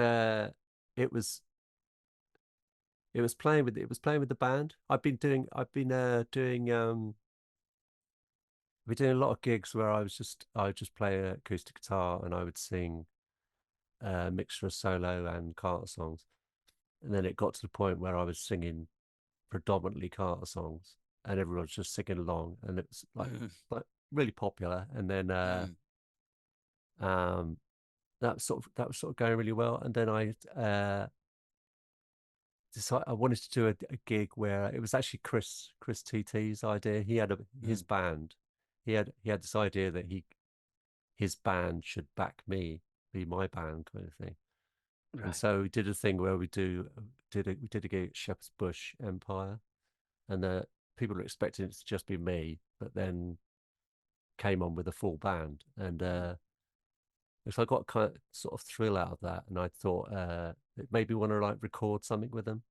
it was playing with the band. I've been doing a lot of gigs where I would just play an acoustic guitar and I would sing a mixture of solo and Carter songs. And then it got to the point where I was singing predominantly Carter songs and everyone was just singing along and it was like really popular. And then um that was sort of going really well. And then I decided I wanted to do a gig where it was actually Chris TT's idea. He had his band. He had this idea that his band should back me, be my band kind of thing. And Right. so we did a thing where we did a gig at Shepherd's Bush Empire, and people were expecting it to just be me, but then came on with a full band, and so I got kind of sort of thrill out of that, and I thought it made me want to like record something with them.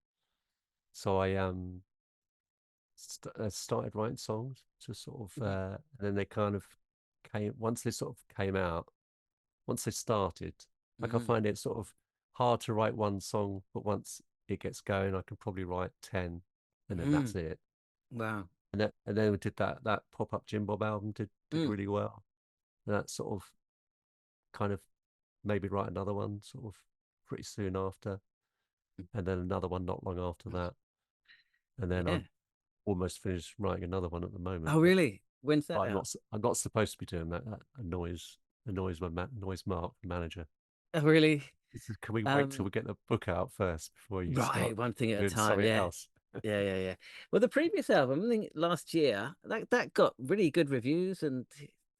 So I started writing songs to sort of, and then they kind of came once they sort of came out. Once they started, like I find it sort of hard to write one song, but once it gets going, I can probably write 10, and then that's it. Wow. And then we did that pop up Jim Bob album did really well, and that sort of kind of maybe write another one sort of pretty soon after, and then another one not long after that, and then Yeah. I'm almost finished writing another one at the moment. Oh, really? When's that I'm out? I'm not supposed to be doing that. That annoys annoys Mark, the manager. Oh, really? He says, can we wait till we get the book out first before you Right, start one thing at a doing time. something Yeah. else? Yeah. Well, the previous album, I think last year, that got really good reviews, and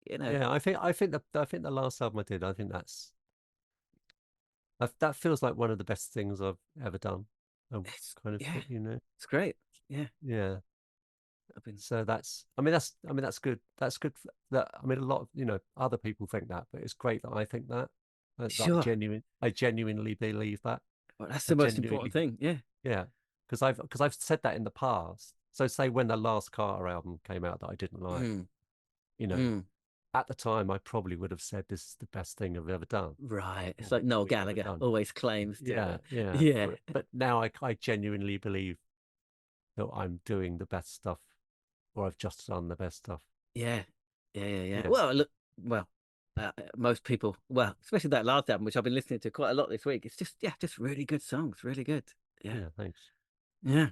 Yeah, I think the last album I did, I think that feels like one of the best things I've ever done. it's Kind of, yeah, you know. it's great. Yeah, Yeah. I've been So that's good. That's good. That I mean, a lot of other people think that, but it's great that I think that. That sure. I genuinely believe that. Well, that's I the most important thing. Yeah. yeah, because I've said that in the past. So say when the last Carter album came out that I didn't like, Mm, you know, mm. at the time I probably would have said this is the best thing I've ever done. Right. It's Or like Noel we've ever Gallagher done. always claims to. Yeah, yeah. Yeah. But now I genuinely believe that I'm doing the best stuff, or I've just done the best stuff. Yeah. Yeah. Well, look. Well, most people. Well, especially that last album, which I've been listening to quite a lot this week. It's just really good songs. Really good. Yeah. Yeah, thanks. Yeah.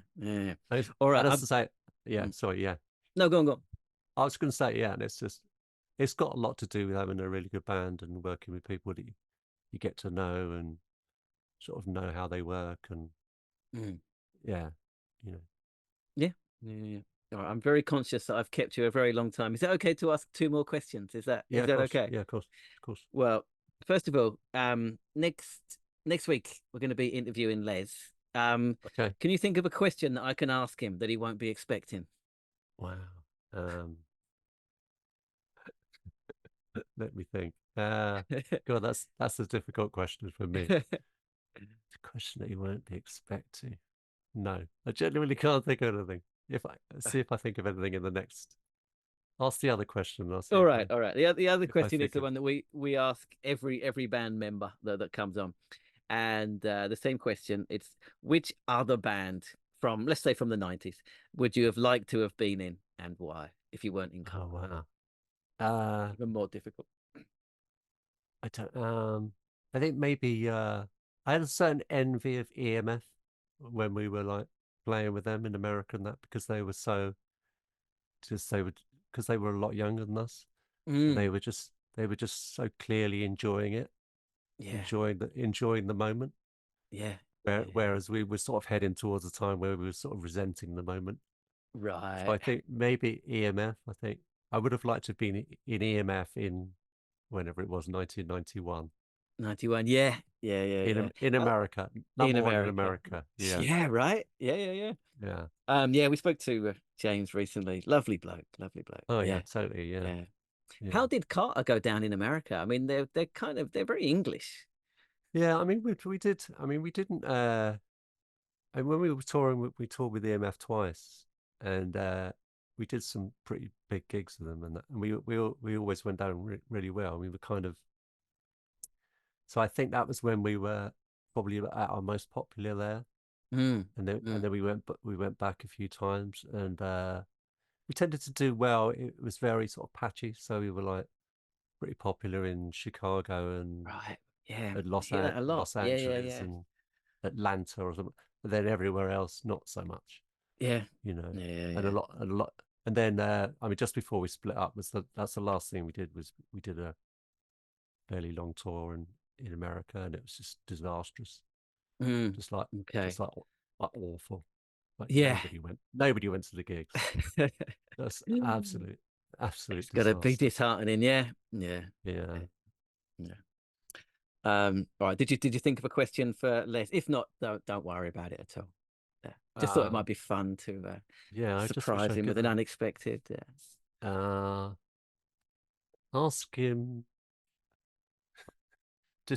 All right. And as to say, yeah, sorry, yeah. No, go on. I was going to say, yeah, and it's got a lot to do with having a really good band and working with people that you get to know and sort of know how they work and yeah, you know. Yeah. All right, I'm very conscious that I've kept you a very long time. Is it okay to ask 2 more questions? Is that okay? Yeah, of course. Well, first of all, next week we're going to be interviewing Les. Okay. Can you think of a question that I can ask him that he won't be expecting? Wow. Let me think. God, that's a difficult question for me. It's a question that you won't be expecting. No, I genuinely can't think of anything. See if I think of anything in the next. Ask the other question. All right. The other question is the of... one that we ask every band member that comes on, and the same question. It's which other band from, let's say, from the 90s would you have liked to have been in, and why, if you weren't in Carter? Oh wow. Even more difficult. I don't. I think maybe I had a certain envy of EMF when we were like playing with them in America and that, because they were because they were a lot younger than us. And they were just so clearly enjoying it. Yeah. Enjoying the moment. Yeah. Whereas we were sort of heading towards a time where we were sort of resenting the moment. Right. So I think maybe EMF. I think I would have liked to have been in EMF in whenever it was, 1991. 91, yeah. In America, number one in America. Yeah. Yeah, right. Yeah. Yeah. We spoke to James recently. Lovely bloke. Oh yeah, totally. Yeah. How did Carter go down in America? I mean, they're very English. Yeah, I mean, we did. I mean, we didn't. And when we were touring, we toured with EMF twice, and we did some pretty big gigs with them, and we always went down really well. We were kind of. So I think that was when we were probably at our most popular there, and then we went back a few times, and we tended to do well. It was very sort of patchy, so we were like pretty popular in Chicago and Los Angeles and Atlanta or something, but then everywhere else not so much. And a lot. And then I mean, just before we split up, that's the last thing we did was we did a fairly long tour in America, and it was just disastrous. Just like awful. Like nobody went to the gigs. That's absolute it's got to be disheartening. Yeah. All right. Did you think of a question for Les? If not, don't worry about it at all. Yeah. Just thought it might be fun to surprise him with an unexpected. Ask him.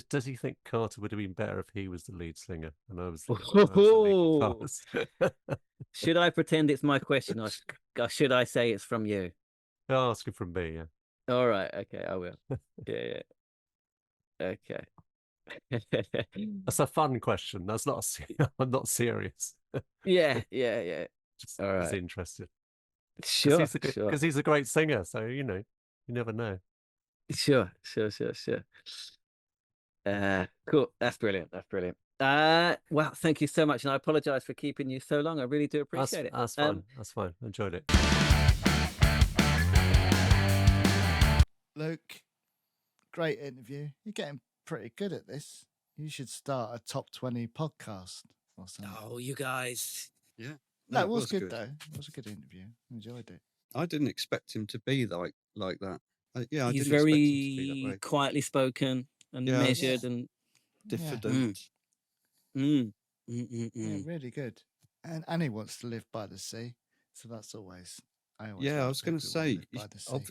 Does he think Carter would have been better if he was the lead singer and I was the lead guitarist? Should I pretend it's my question, or should I say it's from you? Ask him from me. Yeah. All right. Okay, I will. Yeah. Okay. That's a fun question. That's not. I'm not serious. Yeah. Just all right. was interested. Sure. Because he's a great singer, so you never know. Sure. Cool. That's brilliant. Well, thank you so much, and I apologize for keeping you so long. I really do appreciate it. That's fine. Enjoyed it. Luke, great interview. You're getting pretty good at this. You should start a top 20 podcast or something. Oh, you guys. Yeah. No, it was good though. It was a good interview. Enjoyed it. I didn't expect him to be like that. Yeah, I He's didn't expect him to be that very way. quietly spoken and Yeah. measured and Diffident. Yeah, really good. And he wants to live by the sea, so that's always. I was going to say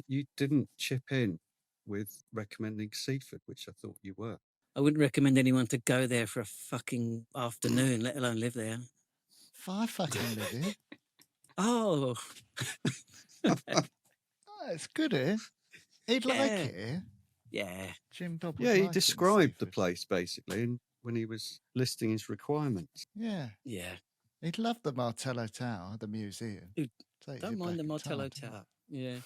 you didn't chip in with recommending Seaford, which I thought you were. I wouldn't recommend anyone to go there for a fucking afternoon, let alone live there. I fucking live here. Oh. Oh, it's good here. He'd like it here. Yeah. Jim Bob. Yeah, he described the place basically, and when he was listing his requirements. Yeah. Yeah. He'd love the Martello Tower, the museum. Don't mind the Martello Tower. Yeah.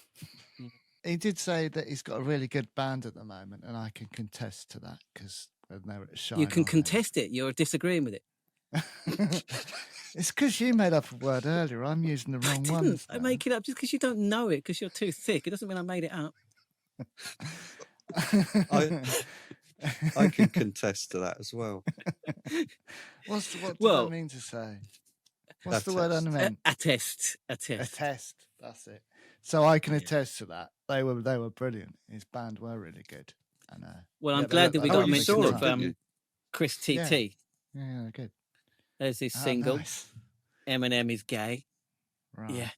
He did say that he's got a really good band at the moment, and I can contest to that because they're at Shine. You can contest it. You're disagreeing with it. It's because you made up a word earlier. I'm using the wrong one. I make it up just because you don't know it because you're too thick. It doesn't mean I made it up. I can contest to that as well. What do I mean to say? What's the word I meant? Attest. Attest. That's it. So I can attest to that. They were brilliant. His band were really good. And well, I'm glad that we got a mention of Chris TT. Yeah, good. There's his single. Nice. Eminem is gay. Right. Yeah.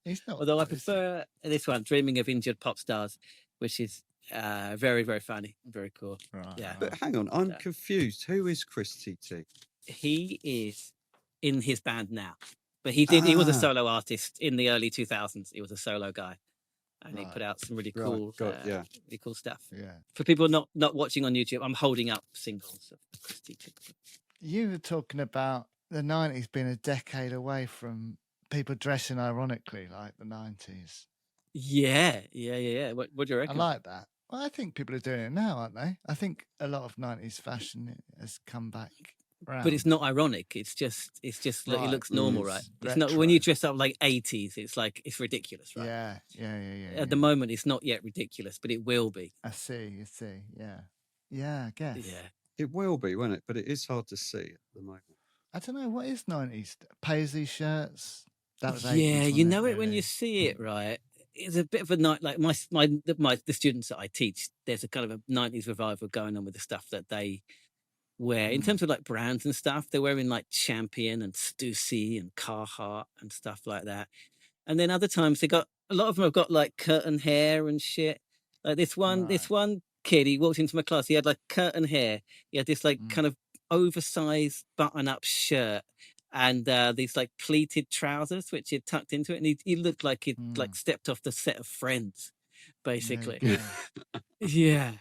He's not. Although I prefer this one, Dreaming of Injured Pop Stars, which is very, very funny. Very cool. Right. Yeah. But hang on, I'm confused. Who is Chris TT? He is in his band now. But he was a solo artist in the early 2000s. He was a solo guy. And he put out some really cool really cool stuff. Yeah. For people not watching on YouTube, I'm holding up singles of Chris TT. You were talking about the 90s being a decade away from people dressing ironically like the 90s. Yeah. What do you reckon? I like that. Well, I think people are doing it now, aren't they? I think a lot of 90s fashion has come back round. But it's not ironic. It's just right. It looks normal, right? It's retro. not when you dress up like 80s. It's like it's ridiculous, right? Yeah. At the moment, it's not yet ridiculous, but it will be. I see. Yeah, I guess. Yeah. It will be, won't it? But it is hard to see at the moment. I don't know what is 90s paisley shirts. That was 80s, Yeah, you know really? it when you see it, right? It's a bit of a night like the students that I teach. There's a kind of a 90s revival going on with the stuff that they wear in terms of like brands and stuff. They're wearing like Champion and Stussy and Carhartt and stuff like that. And then other times a lot of them have got like curtain hair and shit. Like this one kid, he walked into my class. He had like curtain hair. He had this like kind of oversized button-up shirt and these like pleated trousers which he'd tucked into it, and he looked like he'd like stepped off the set of Friends, basically. Yeah,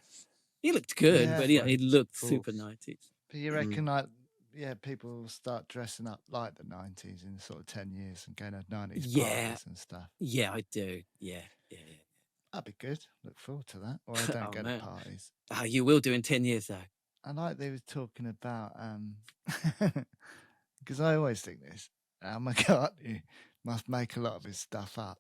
he looked good, but he looked super 90s. But you reckon people will start dressing up like the 90s in sort of 10 years and going to 90s parties and stuff? Yeah, I do. Yeah. That'd be good. Look forward to that. Or I don't go to parties. Oh, you will do in 10 years though. I like they were talking about because I always think this. McCartney must make a lot of his stuff up.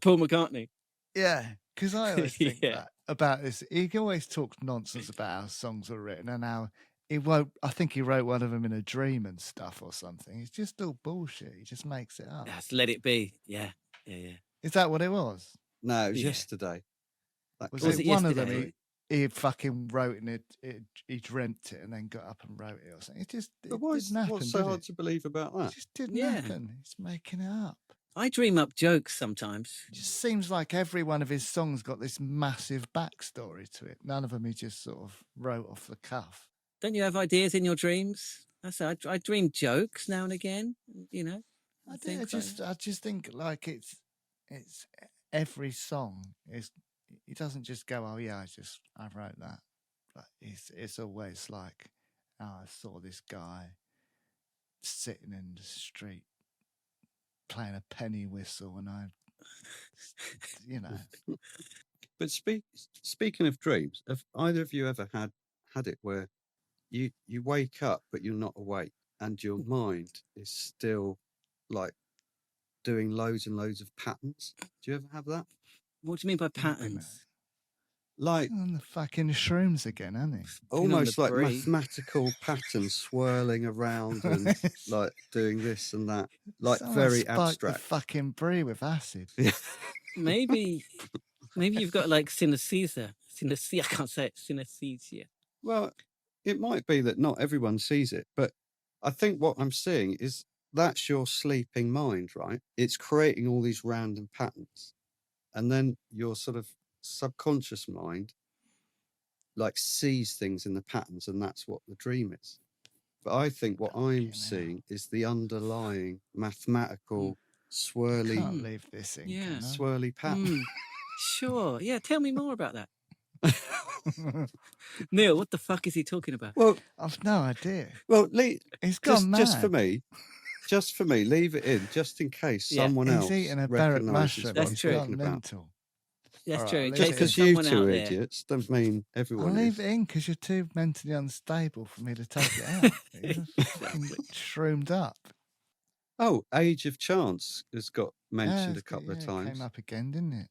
Paul McCartney. Yeah, because I always think that about this. He always talks nonsense about how songs are written and how he wrote. I think he wrote one of them in a dream and stuff or something. It's just all bullshit. He just makes it up. Just let it be. Yeah. Is that what it was? No, it was yesterday. Was it one yesterday? Of them? He fucking wrote and he dreamt it and then got up and wrote it or something. It just what's so hard to believe about that? It just didn't happen. He's making it up. I dream up jokes sometimes. It just seems like every one of his songs got this massive backstory to it. None of them he just sort of wrote off the cuff. Don't you have ideas in your dreams? I dream jokes now and again. You know. I just think like it's every song is. He doesn't just go, oh yeah, I wrote that. But it's always like, oh, I saw this guy sitting in the street playing a penny whistle, and But speaking of dreams, have either of you ever had it where you wake up but you're not awake and your mind is still like doing loads and loads of patterns? Do you ever have that? What do you mean by patterns? like On the fucking shrooms again, hasn't he? on the almost like brie. mathematical patterns swirling around and like doing this and that, like Someone very spiked abstract. the fucking brie with acid. Yeah. Maybe you've got like synesthesia. I can't say it. Synesthesia. Well, it might be that not everyone sees it, but I think what I'm seeing is that's your sleeping mind, right? It's creating all these random patterns. And then your sort of subconscious mind like sees things in the patterns, and that's what the dream is. But I think what Fucking I'm hell. seeing is the underlying mathematical swirly Can't leave this in, Yeah. can I? swirly pattern. Sure. Yeah. Tell me more about that. Neil, what the fuck is he talking about? Well, I've no idea. well, He's gone mad. just for me, leave it in, just in case Yeah. someone He's else eating a Barrett recognises mushroom. what That's I'm He's true. gone talking about. mental. That's All true. right, In I'll Just leave case it because there's you someone two out are there. idiots doesn't mean I'll everyone leave is. it in because you're too mentally unstable for me to take it out. You're fucking shroomed up. Oh, Age of Chance has got mentioned it's a couple of it times. came up again, didn't it?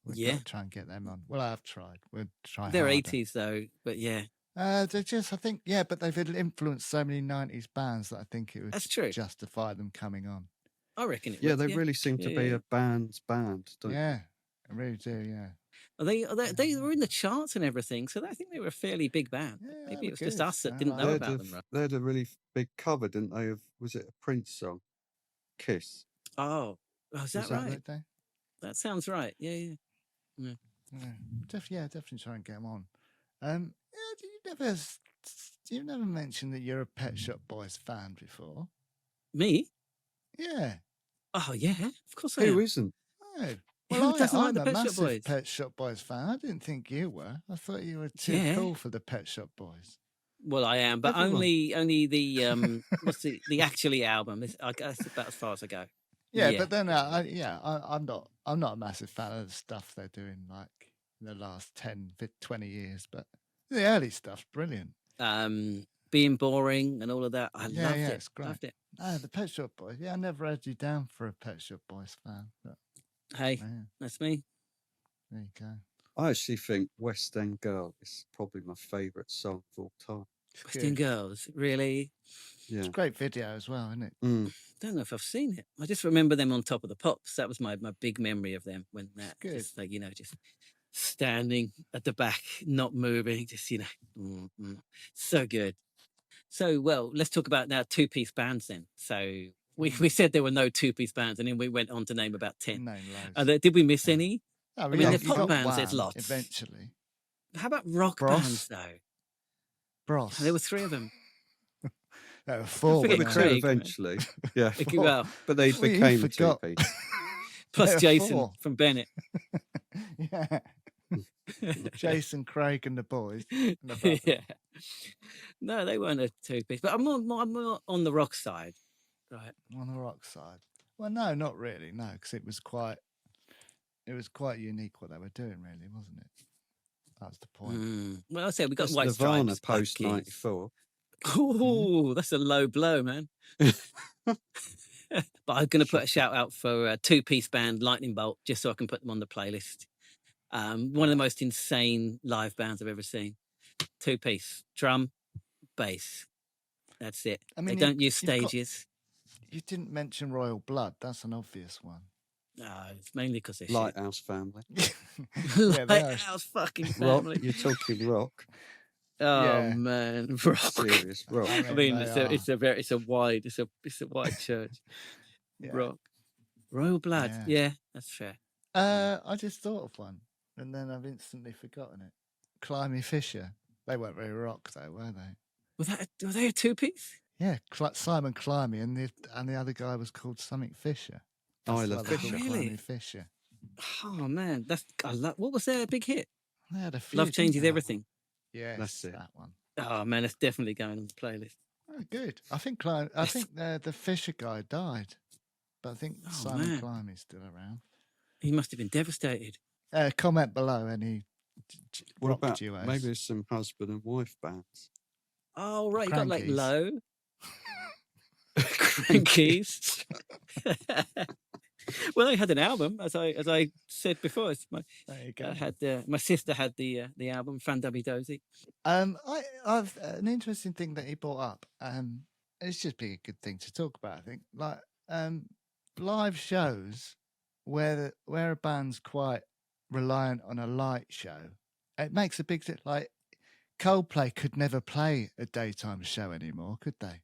We've Yeah. got to try and get them on. Well, I've tried. We'll try They're harder. 80s though, but yeah, They're just, I think, yeah, but they've influenced so many 90s bands that I think it would that's true. justify them coming on. I reckon it Yeah, would. they really seem to be yeah. a band's band, don't they? Yeah, I really do, yeah. They were in the charts and everything, so I think they were a fairly big band. Yeah, they Maybe were it was just good. us that I didn't like know them. about them. Right? They had a really big cover, didn't they? Of was it a Prince song, Kiss? Oh, is that Was that right? Did they? That sounds right. Yeah. Yeah, definitely try and get them on. Yeah, you've never mentioned that you're a Pet Shop Boys fan before. Me? Yeah. Oh yeah, of course I Who am. isn't? Oh, Who well, doesn't like I'm the a Pet Shop massive Boys? Pet Shop Boys fan. I didn't think you were. I thought you were too Yeah. cool for the Pet Shop Boys. Well, I am, but Everyone. only the what's the actually album? I guess that's about as far as I go. Yeah, but then I'm not a massive fan of the stuff they're doing like in the last 10, 20 years, but the early stuff's brilliant. Being boring and all of that, I loved it. It's great. Loved it. The Pet Shop Boys. Yeah, I never had you down for a Pet Shop Boys fan, but Hey, yeah, that's me. there you go. I actually think West End Girl is probably my favourite song of all time. It's West End good. Girls, really? Yeah. It's a great video as well, isn't it? Mm. Don't know if I've seen it. I just remember them on Top of the Pops. That was my big memory of them when that good. just like just standing at the back, not moving, just so good. So well, let's talk about now two-piece bands then. So we said there were no two-piece bands, and then we went on to name about 10. Name loads. Did we miss Yeah. any? Oh, mean, they're you pop got bands, there's one lots. Eventually. How about rock Bros? bands though? Bros. There were 3 of them. There were 4. forget There but were no. two Craig, man. eventually. Yeah. Well, But they Well, you became a forgot. two-piece. plus There were Jason 4. from Bennett. Yeah. Jason, Craig, and the boys. And the brother. Yeah. No, they weren't a two-piece, but I'm more on the rock side, right? On the rock side. Well, no, not really. No, because it was quite unique what they were doing, really, wasn't it? That was the point. Well, I said we got That's White Nirvana Stripes, Black post Keys. 94. Oh, that's a low blow, man. But I'm going to put a shout out for a two-piece band, Lightning Bolt, just so I can put them on the playlist. One of the most insane live bands I've ever seen. Two-piece, drum, bass. That's it. I mean, they don't use you've got- stages. You didn't mention Royal Blood. That's an obvious one. No, it's mainly because they're Lighthouse Family. shit. Yeah, they are. Lighthouse fucking Rock. family. You're talking rock. Oh Yeah. man, rock. Serious rock. I I mean, they it's a wide church. Yeah. Rock. Royal Blood. Yeah. Yeah, that's fair. I just thought of one, and then I've instantly forgotten it. Climby Fisher. They weren't very rock, though, were they? Were they a two-piece? Yeah, Simon Climby, and the other guy was called something Fisher. Isla why they Fisher. called Really? Climby Fisher. Oh man, what was their big hit? They had a few, Love didn't Changes they? Everything. Yes, That's it. that one. Oh man, that's definitely going on the playlist. Oh, good. I think the Fisher guy died, but I think Oh, Simon man. Climby's still around. He must have been devastated. Comment below any What rock about duos. maybe there's some husband and wife bands? Oh right, you got like Crankies. Low, Crankies. Well, I had an album, as I said before. It's There you go. I had my sister had the album Fan Dubby Dozy. I've an interesting thing that he brought up. It's just be a good thing to talk about. I think like live shows where a band's quite reliant on a light show. It makes a big like Coldplay could never play a daytime show anymore, could they?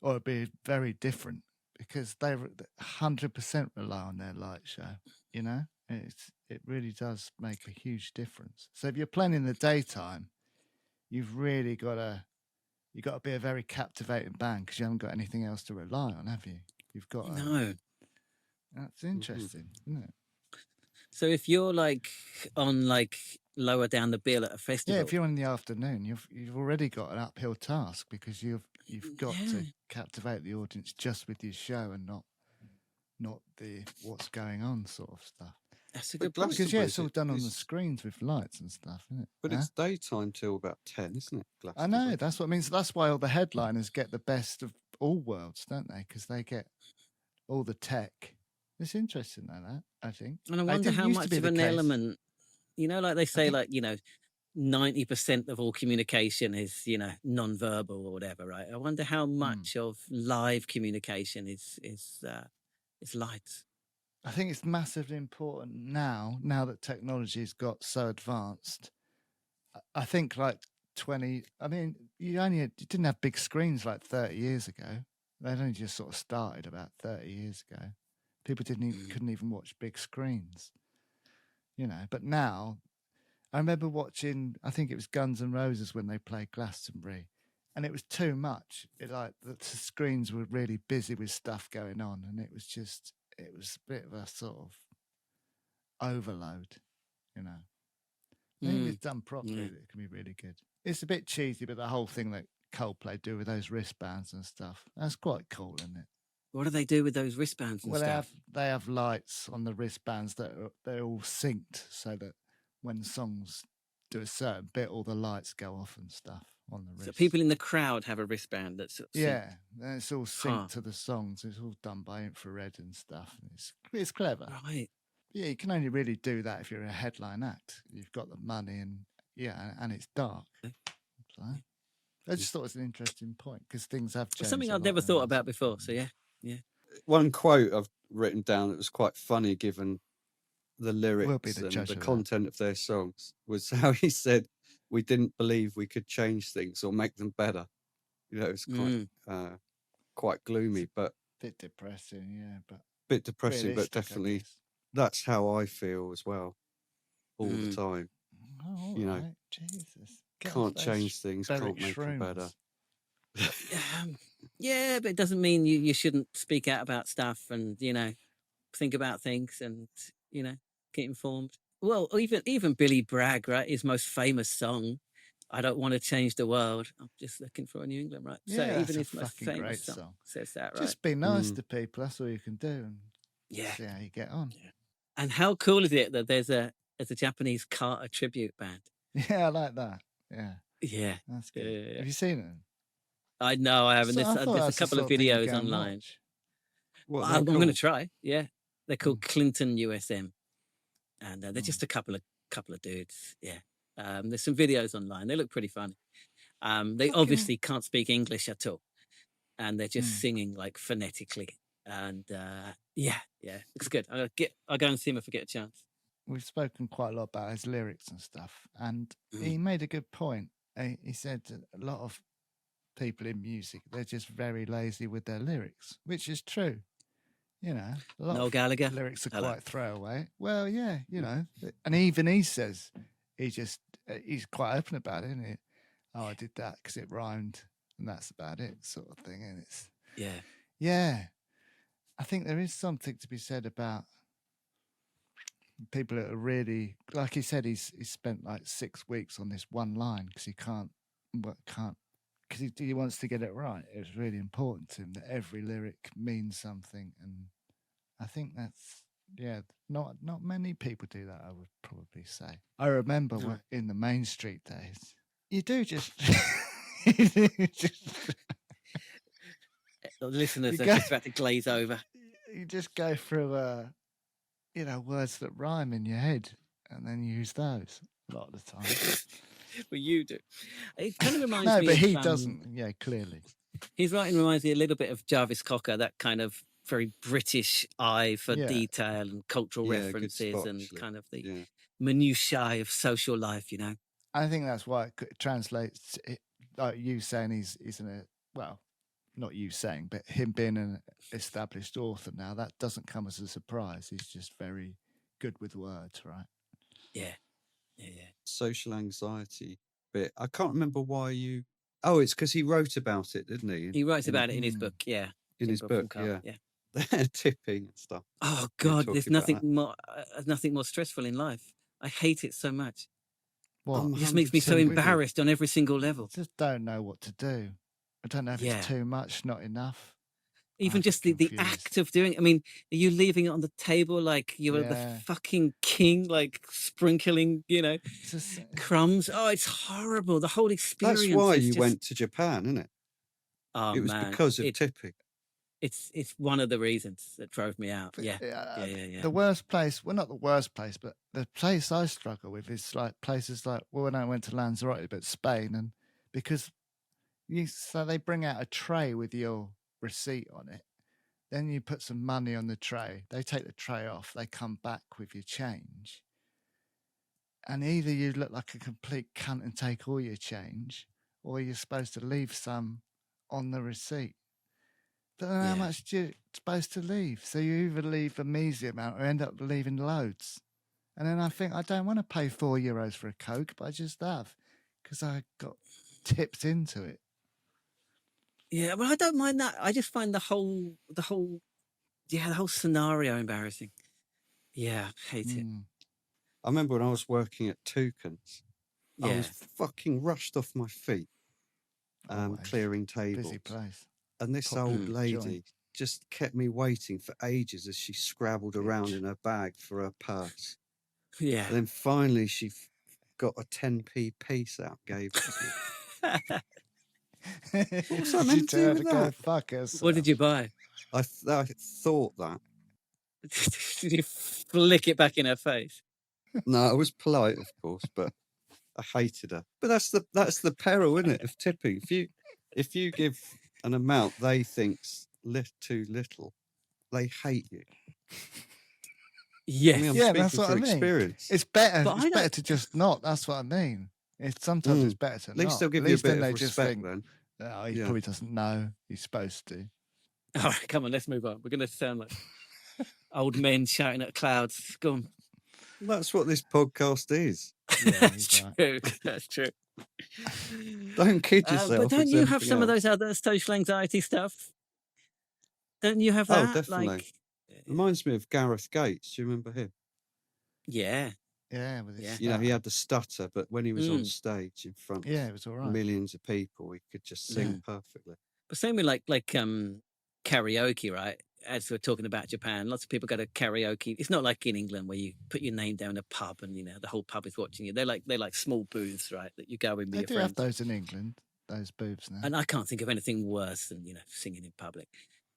Or it'd be very different because they 100% rely on their light show. You know, it really does make a huge difference. So if you're playing in the daytime, you've really got to be a very captivating band because you haven't got anything else to rely on, have you? You've got No. That's interesting, isn't it? So if you're like on like lower down the bill at a festival, Yeah, if you're in the afternoon, you've already got an uphill task because you've got to captivate the audience just with your show and not the what's going on sort of stuff. That's a good But point. Because it's all Glastonbury's done on the screens with lights and stuff, isn't it? But it's daytime till about 10, isn't it? I know, that's what it means. That's why all the headliners get the best of all worlds, don't they? Because they get all the tech. It's interesting, that I think. And I It wonder didn't how used to much be of the an case. element, like they say, think- like 90% of all communication is non-verbal or whatever, right? I wonder how much of live communication is lights. I think it's massively important now that technology's got so advanced. I think like 20, I mean, you didn't have big screens like 30 years ago. They'd only just sort of started about 30 years ago. People couldn't even watch big screens, but now I remember watching, I think it was Guns N' Roses when they played Glastonbury, and it was too much. The screens were really busy with stuff going on, and it was a bit of a sort of overload, I think if it's done properly, it can be really good. It's a bit cheesy, but the whole thing that Coldplay do with those wristbands and stuff, that's quite cool, isn't it? What do they do with those wristbands and Well, stuff? they have lights on the wristbands they're all synced so that when songs do a certain bit, all the lights go off and stuff on the wrist. So people in the crowd have a wristband that's yeah, and it's all synced to the songs. It's all done by infrared and stuff. And it's clever. Right. Yeah, you can only really do that if you're a headline act. You've got the money and it's dark. So I just thought it was an interesting point because things have changed. Something I'd never thought about before. So yeah. One quote I've written down that was quite funny given the lyrics and the content of their songs was how he said, "We didn't believe we could change things or make them better." It's quite gloomy, but a bit depressing, but definitely that's how I feel as well all the time. Oh, right. Jesus. Can't change things, can't make them better. Yeah, but it doesn't mean you shouldn't speak out about stuff and think about things and get informed. Well, even Billy Bragg, right? His most famous song, "I Don't Want to Change the World. I'm just looking for a New England," right? Yeah, so even his most famous song says that, right? Just be nice to people. That's all you can do, and yeah, see how you get on. Yeah. And how cool is it that there's a Japanese Carter tribute band? Yeah, I like that. Yeah, that's good. Have you seen it? I know I haven't. There's a couple of videos online. I'm going to try. Yeah, they're called Clinton USM, and they're just a couple of dudes. Yeah, there's some videos online. They look pretty funny. They obviously can't speak English at all, and they're just singing like phonetically. And it's good. I'll go and see him if I get a chance. We've spoken quite a lot about his lyrics and stuff, and he made a good point. He said a lot of people in music, they're just very lazy with their lyrics, which is true. A lot Noel of Gallagher lyrics are quite throwaway. Well, yeah, and even he says he's quite open about it, isn't he? Oh, I did that because it rhymed, and that's about it, sort of thing. And it's I think there is something to be said about people that are really, like he said, he's spent like 6 weeks on this one line because because he wants to get it right. It's really important to him that every lyric means something, and I think that's not many people do that. I would probably say. I remember in the Main Street days, you do just. The listeners are just about to glaze over. You just go through words that rhyme in your head, and then you use those a lot of the time. Well, you do. It kind of reminds No, me but of, he doesn't. Yeah, clearly. his writing reminds me a little bit of Jarvis Cocker, that kind of very British eye for Yeah. detail and cultural Yeah, good references spot, and actually. kind of the Yeah. minutiae of social life, you know. I think that's why it translates. Like you saying he's well, not you saying, but him being an established author now, that doesn't come as a surprise. He's just very good with words, right? Yeah. Social anxiety bit. I can't remember why you. Oh, it's because he wrote about it, didn't he? He writes about it in his book, yeah. In his Jim Bob from book, Carter, yeah. yeah. Tipping and stuff. Oh We were God, there's talking about nothing more stressful in life. I hate it so much. What? I'm It just makes me so 100% with you. embarrassed on every single level. I just don't know what to do. I don't know if Yeah. it's too much, not enough. Even I just get the confused. act of doing it. I mean, are you leaving it on the table like you are the Yeah. fucking king, like sprinkling, It's just, crumbs? Oh, it's horrible. The whole experience. That's why is you just... went to Japan, isn't it? Oh, It was man. because of tipping. It's one of the reasons that drove me out. but, Yeah. The worst place, well, not the worst place, but the place I struggle with is like places like, well, when I went to Lanzarote, but Spain, and because so they bring out a tray with your receipt on it. Then you put some money on the tray. They take the tray off. They come back with your change. And either you look like a complete cunt and take all your change, or you're supposed to leave some on the receipt. Don't know how much you're supposed to leave. So you either leave a measly amount or end up leaving loads. And then I think I don't want to pay €4 for a Coke, but I just have because I got tipped into it. Yeah, well, I don't mind that. I just find the whole scenario embarrassing. Yeah, hate it. I remember when I was working at Toucan's, I was fucking rushed off my feet, clearing tables. Busy place. And this old lady just kept me waiting for ages as she scrabbled around in her bag for her purse. Yeah. And then finally she got a 10p piece out, gave it to me. What's that meant to do with that? Fuck herself. What did you buy? I thought that. Did you flick it back in her face? No, I was polite, of course, but I hated her. But that's the peril, isn't it, of tipping? If you give an amount they think's too little, they hate you. Yes. I mean, I'm Yeah, speaking that's what for I mean. experience. It's better. But It's better to just not. That's what I mean. Sometimes it's better to At least not. they'll give At you a least bit then of they respect just think, then. oh, he probably doesn't know. He's supposed to. All right, come on, let's move on. We're going to sound like old men shouting at clouds. Go on. That's what this podcast is. Yeah, That's right. true. That's true. Don't kid yourself. But don't it's you have anything some of else. those other social anxiety stuff? Don't you have that? Oh, definitely. Like, Reminds me of Gareth Gates. Do you remember him? yeah. Yeah, with his You know, he had the stutter, but when he was on stage in front of it was all right. millions of people, he could just sing perfectly. But same with like karaoke, right? As we're talking about Japan, lots of people go to karaoke. It's not like in England where you put your name down in a pub and the whole pub is watching you. They're like small booths, right? That you go in with They your do friends. have those in England, those booths now. And I can't think of anything worse than singing in public.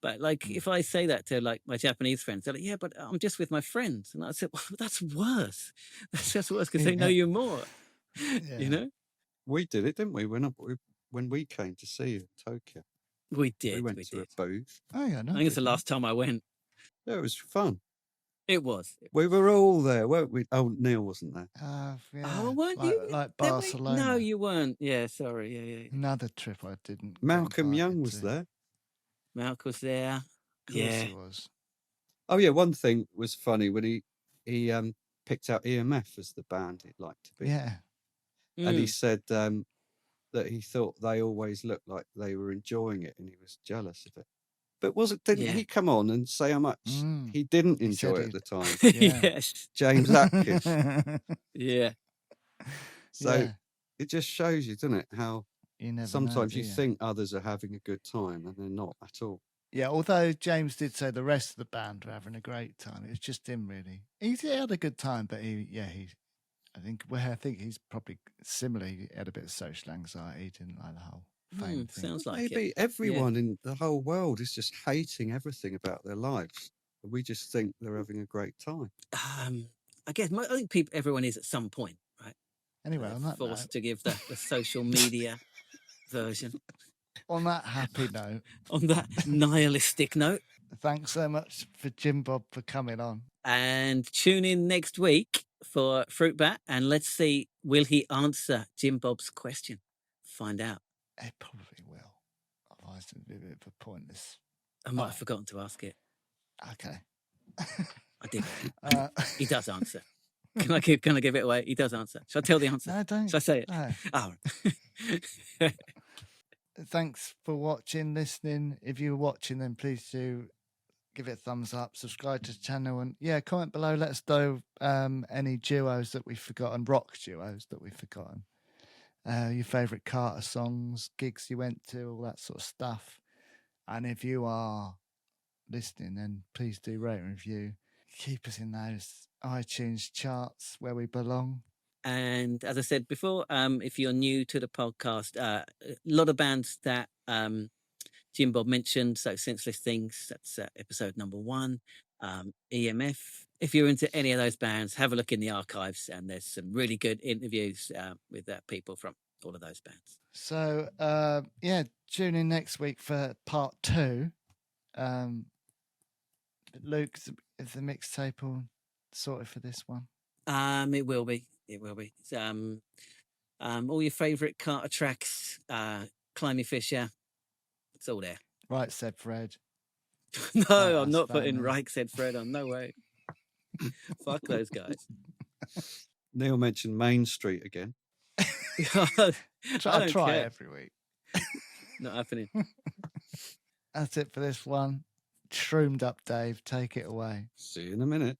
But like if I say that to like my Japanese friends, they're like, "Yeah, but I'm just with my friends," and I said, "Well, that's worse. That's worse because they know you more." You know. We did it, didn't we? When we came to see you in Tokyo, We did. we went to a booth. Oh yeah, no, I think it's the last time I went. Yeah, it was fun. It was. We were all there, weren't we? Oh, Neil wasn't there. Yeah. Oh, weren't you? Like There we- Barcelona. No, you weren't. Yeah, sorry. Yeah. Another trip I didn't. get Malcolm Young invited was to. there. Malc was there. Of course Yeah. he was. Oh yeah, one thing was funny when he picked out EMF as the band he'd like to be. Yeah. And he said that he thought they always looked like they were enjoying it, and he was jealous of it. But didn't he come on and say how much he didn't enjoy it at the time? Yes. James Atkins. Yeah. So it just shows you, doesn't it, how You never sometimes know, you do you? think others are having a good time and they're not at all. Yeah, although James did say the rest of the band were having a great time. It was just him, really. He had a good time, but I think he's probably similar. He had a bit of social anxiety. He didn't like the whole fame thing. Sounds like Maybe it. everyone in the whole world is just hating everything about their lives. We just think they're having a great time. I guess I think everyone is at some point, right? Anyway, They're on that forced note, to give the social media version. on that happy note, On that nihilistic note, thanks so much for Jim Bob for coming on. and tune in next week for Fruit Bat, and let's see, will he answer Jim Bob's question? Find out. It probably will. Otherwise, it'd be a bit of a pointless. I might have forgotten to ask it. Okay. I did. Uh, He does answer. Can I give it away? He does answer. Shall I tell the answer? No, don't. Shall I say it? No. Oh. Thanks for watching, listening. If you're watching, then please do give it a thumbs up, subscribe to the channel, and comment below. Let us know any duos that we've forgotten, rock duos that we've forgotten. Your favourite Carter songs, gigs you went to, all that sort of stuff. And if you are listening, then please do rate and review. Keep us in those iTunes charts where we belong. And as I said before, if you're new to the podcast, a lot of bands that Jim Bob mentioned, so Senseless Things, that's episode number 1, EMF. If you're into any of those bands, have a look in the archives, and there's some really good interviews with people from all of those bands. So, tune in next week for part 2. Luke, is the mixtape all sorted for this one? It will be. It's, all your favourite Carter tracks, Climby Fisher, it's all there. Right, said Fred. No, I'm not Family. putting Right Said Fred on. No way. Fuck those guys. Neil mentioned Main Street again. I try care. every week. Not happening. That's it for this one. Shroomed up, Dave. Take it away. See you in a minute.